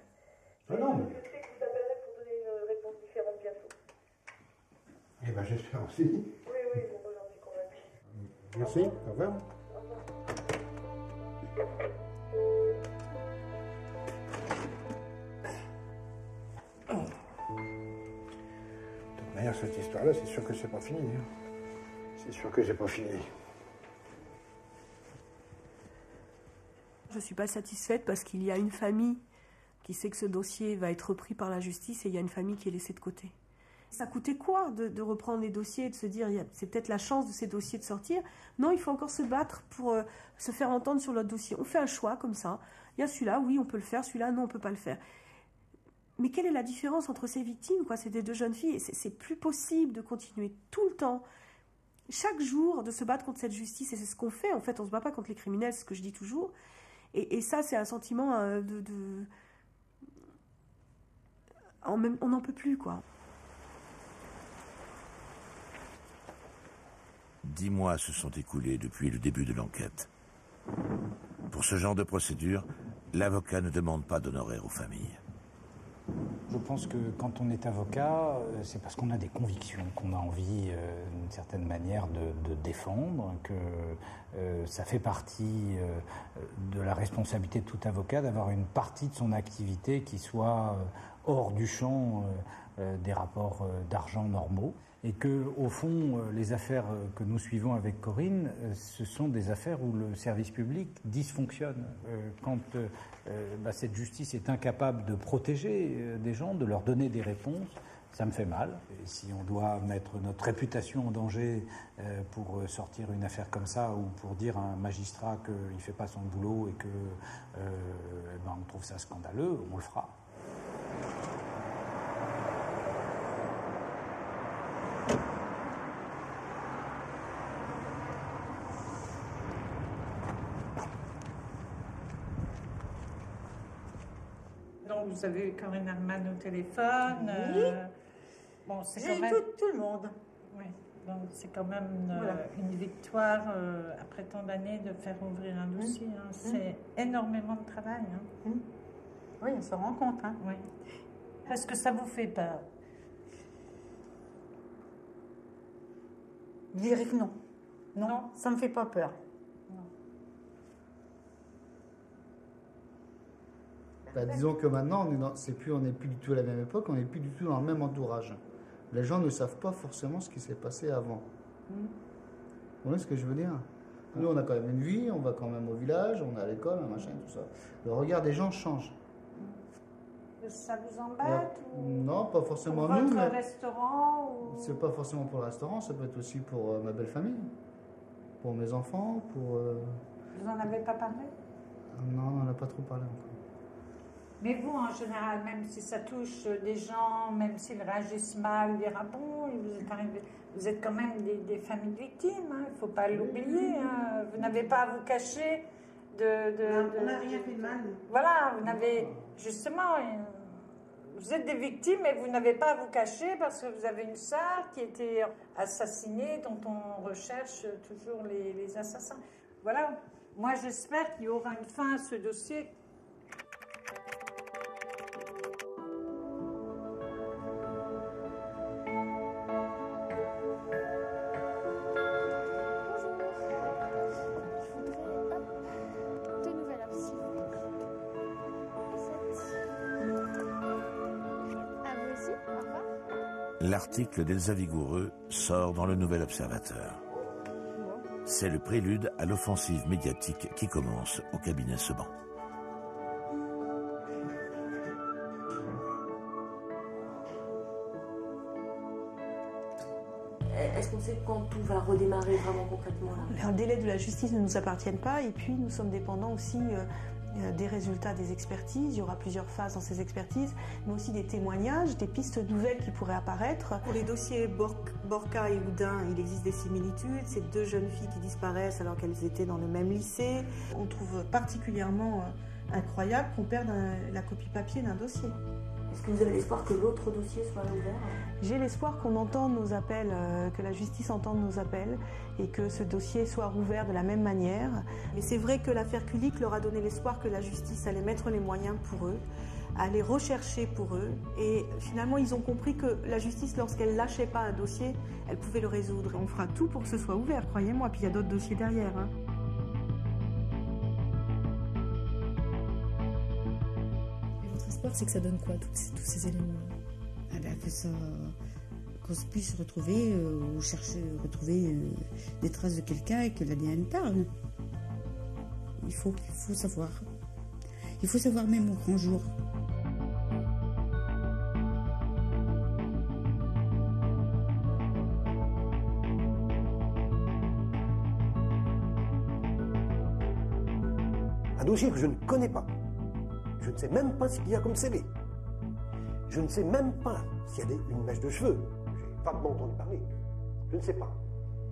Ah non. Je sais que vous appellerez pour donner une réponse différente bientôt. Eh bien j'espère aussi. Oui, bon, moi j'en suis convaincue. Merci, au revoir. De toute manière, cette histoire-là, c'est sûr que c'est pas fini. C'est sûr que c'est pas fini. Je ne suis pas satisfaite parce qu'il y a une famille qui sait que ce dossier va être repris par la justice et il y a une famille qui est laissée de côté. Ça coûtait quoi de reprendre les dossiers et de se dire c'est peut-être la chance de ces dossiers de sortir? Non, il faut encore se battre pour se faire entendre sur l'autre dossier. On fait un choix comme ça. Il y a celui-là, oui, on peut le faire. Celui-là, non, on ne peut pas le faire. Mais quelle est la différence entre ces victimes, quoi? C'est des deux jeunes filles. C'est plus possible de continuer tout le temps, chaque jour, de se battre contre cette justice. Et c'est ce qu'on fait. En fait, on ne se bat pas contre les criminels, c'est ce que je dis toujours. Et ça, c'est un sentiment on n'en peut plus, quoi. 10 mois se sont écoulés depuis le début de l'enquête. Pour ce genre de procédure, l'avocat ne demande pas d'honoraires aux familles. Je pense que quand on est avocat, c'est parce qu'on a des convictions, qu'on a envie d'une certaine manière de défendre, que ça fait partie de la responsabilité de tout avocat d'avoir une partie de son activité qui soit hors du champ des rapports d'argent normaux. Et que, au fond, les affaires que nous suivons avec Corinne, ce sont des affaires où le service public dysfonctionne. Quand cette justice est incapable de protéger des gens, de leur donner des réponses, ça me fait mal. Et si on doit mettre notre réputation en danger pour sortir une affaire comme ça, ou pour dire à un magistrat qu'il ne fait pas son boulot et que on trouve ça scandaleux, on le fera. Donc vous avez eu Corinne Herman au téléphone. Oui. Bon, c'est J'ai quand même... tout le monde. Oui. Donc c'est quand même Voilà. une victoire après tant d'années de faire ouvrir un dossier. Hein. C'est énormément de travail. Hein. Oui, on se rend compte. Hein. Oui. Est-ce que ça vous fait peur? Je dirais que non. Non, ça ne me fait pas peur. Bah, disons que maintenant, on n'est plus du tout à la même époque, on n'est plus du tout dans le même entourage. Les gens ne savent pas forcément ce qui s'est passé avant. Vous voyez ce que je veux dire? Nous, on a quand même une vie, on va quand même au village, on est à l'école, un machin, tout ça. Le regard des gens change. Ça vous embête Non, pas forcément pour nous, votre mais restaurant ou... c'est pas forcément pour le restaurant, ça peut être aussi pour ma belle famille, pour mes enfants, pour... Vous n'en avez pas parlé? Non, on n'en a pas trop parlé encore. Mais vous, en général, même si ça touche des gens, même s'ils réagissent mal, dire ah bon, vous êtes quand même des familles de victimes, hein, il ne faut pas l'oublier. Hein. Vous n'avez pas à vous cacher On n'a rien fait de mal. Voilà, vous n'avez justement, vous êtes des victimes et vous n'avez pas à vous cacher parce que vous avez une sœur qui était assassinée, dont on recherche toujours les assassins. Voilà, moi j'espère qu'il y aura une fin à ce dossier. L'article d'Elsa Vigoureux sort dans le Nouvel Observateur. C'est le prélude à l'offensive médiatique qui commence au cabinet Seban. Est-ce qu'on sait quand tout va redémarrer vraiment concrètement là? Les délais de la justice ne nous appartiennent pas et puis nous sommes dépendants aussi des résultats des expertises. Il y aura plusieurs phases dans ces expertises, mais aussi des témoignages, des pistes nouvelles qui pourraient apparaître. Pour les dossiers Borka et Houdin, il existe des similitudes. C'est deux jeunes filles qui disparaissent alors qu'elles étaient dans le même lycée. On trouve particulièrement incroyable qu'on perde la copie papier d'un dossier. Est-ce que vous avez l'espoir que l'autre dossier soit ouvert? J'ai l'espoir qu'on entende nos appels, que la justice entende nos appels et que ce dossier soit rouvert de la même manière. Mais c'est vrai que l'affaire Kulik leur a donné l'espoir que la justice allait mettre les moyens pour eux, allait rechercher pour eux. Et finalement, ils ont compris que la justice, lorsqu'elle lâchait pas un dossier, elle pouvait le résoudre. On fera tout pour que ce soit ouvert, croyez-moi. Puis il y a d'autres dossiers derrière. Hein. C'est que ça donne quoi, tous ces éléments? Qu'on se puisse retrouver ou retrouver des traces de quelqu'un et que l'ADN parle. Il faut savoir. Il faut savoir même au grand jour. Un dossier que je ne connais pas. Je ne sais même pas ce qu'il y a comme scellé. Je ne sais même pas s'il y a une mèche de cheveux. J'ai vaguement entendu parler. Je ne sais pas.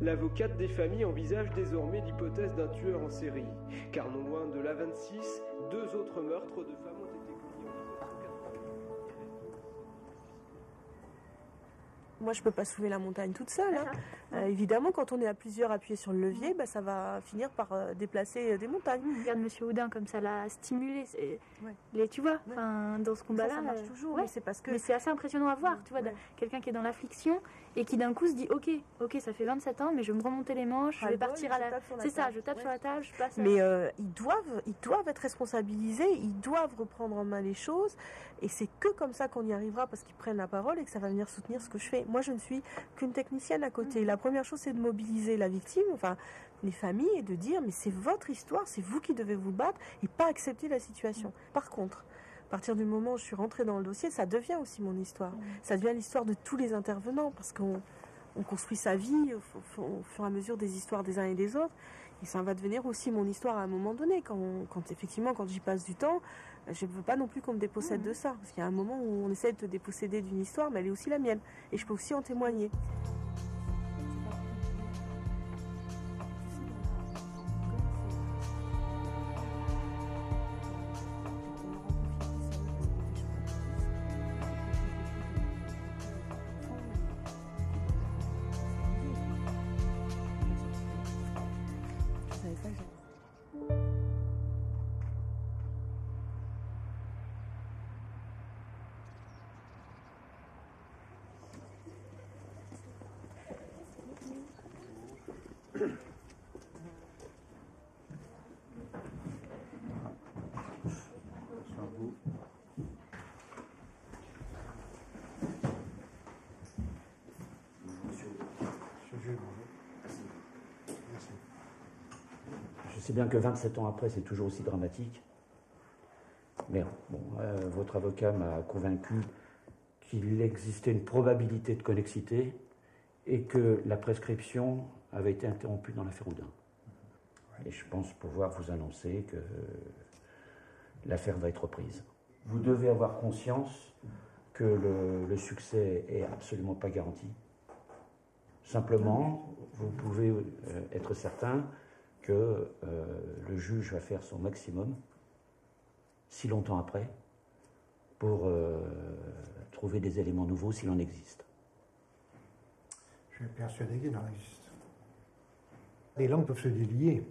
L'avocate des familles envisage désormais l'hypothèse d'un tueur en série. Car non loin de l'A26, 2 autres meurtres de femmes ont été commis en 1980. Moi, je ne peux pas soulever la montagne toute seule. Hein. Évidemment, quand on est à plusieurs appuyés sur le levier, ça va finir par déplacer des montagnes. Regarde Monsieur Houdin comme ça l'a stimulé. Tu vois, dans ce combat-là, ça marche toujours. Ouais. Mais c'est parce que. Mais c'est assez impressionnant à voir, tu vois, quelqu'un qui est dans l'affliction et qui d'un coup se dit, ok, ça fait 27 ans, mais je vais me remonter les manches, je vais partir à la. C'est ça, je tape sur la table, je passe. Mais ils doivent être responsabilisés, ils doivent reprendre en main les choses, et c'est que comme ça qu'on y arrivera, parce qu'ils prennent la parole et que ça va venir soutenir ce que je fais. Moi, je ne suis qu'une technicienne à côté. La première chose, c'est de mobiliser la victime, enfin les familles, et de dire mais c'est votre histoire, c'est vous qui devez vous battre et pas accepter la situation. Par contre, à partir du moment où je suis rentrée dans le dossier, ça devient aussi mon histoire. Ça devient l'histoire de tous les intervenants, parce qu'on construit sa vie au fur et à mesure des histoires des uns et des autres. Et ça va devenir aussi mon histoire à un moment donné, quand j'y passe du temps. Je ne veux pas non plus qu'on me dépossède de ça, parce qu'il y a un moment où on essaie de te déposséder d'une histoire, mais elle est aussi la mienne, et je peux aussi en témoigner. Je sais bien que 27 ans après, c'est toujours aussi dramatique. Mais bon, votre avocat m'a convaincu qu'il existait une probabilité de connexité et que la prescription avait été interrompue dans l'affaire Houdin. Et je pense pouvoir vous annoncer que l'affaire va être reprise. Vous devez avoir conscience que le succès est absolument pas garanti. Simplement, vous pouvez être certain que le juge va faire son maximum, si longtemps après, pour trouver des éléments nouveaux s'il en existe. Je suis persuadé qu'il en existe. Les langues peuvent se délier,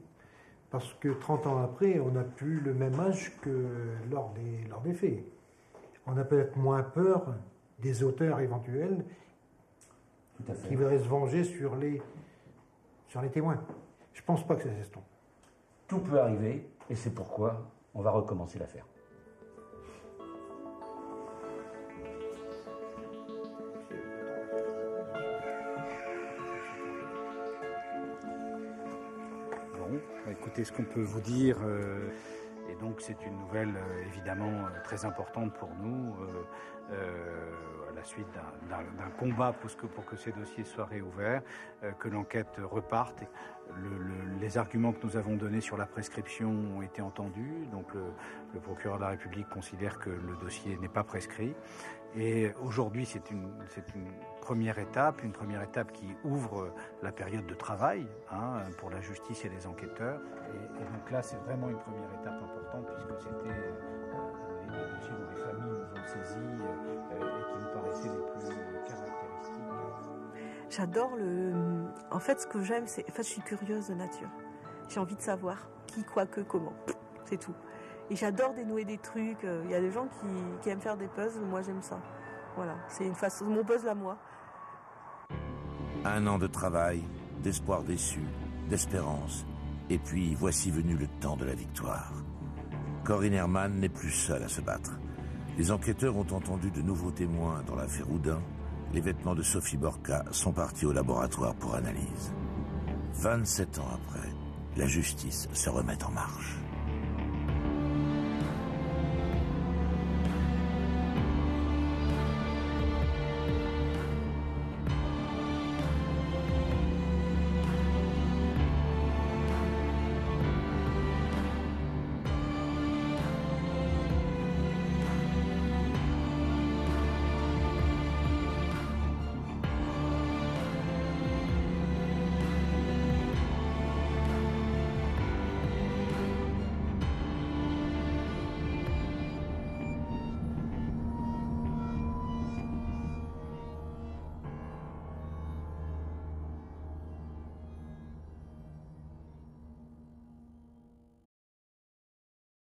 parce que 30 ans après, on n'a plus le même âge que lors des faits. On a peut-être moins peur des auteurs éventuels qui voudraient se venger sur les témoins. Je ne pense pas que ça s'estompe. Tout peut arriver, et c'est pourquoi on va recommencer l'affaire. Bon, écoutez, ce qu'on peut vous dire, et donc c'est une nouvelle évidemment très importante pour nous, à la suite d'un combat pour que ces dossiers soient réouverts, que l'enquête reparte. Les arguments que nous avons donnés sur la prescription ont été entendus, donc le procureur de la République considère que le dossier n'est pas prescrit. Et aujourd'hui, c'est une première étape qui ouvre la période de travail pour la justice et les enquêteurs. Et donc là, c'est vraiment une première étape importante, puisque c'était les dossiers dont les familles nous ont saisis et qui nous paraissaient les plus caractéristiques. J'adore En fait, ce que j'aime, c'est... En fait, je suis curieuse de nature. J'ai envie de savoir qui, quoi, que, comment. C'est tout. Et j'adore dénouer des trucs. Il y a des gens qui aiment faire des puzzles. Moi, j'aime ça. Voilà. C'est une façon... Mon puzzle à moi. 1 an de travail, d'espoir déçu, d'espérance. Et puis, voici venu le temps de la victoire. Corinne Herman n'est plus seule à se battre. Les enquêteurs ont entendu de nouveaux témoins dans l'affaire Houdin. Les vêtements de Sophie Borca sont partis au laboratoire pour analyse. 27 ans après, la justice se remet en marche.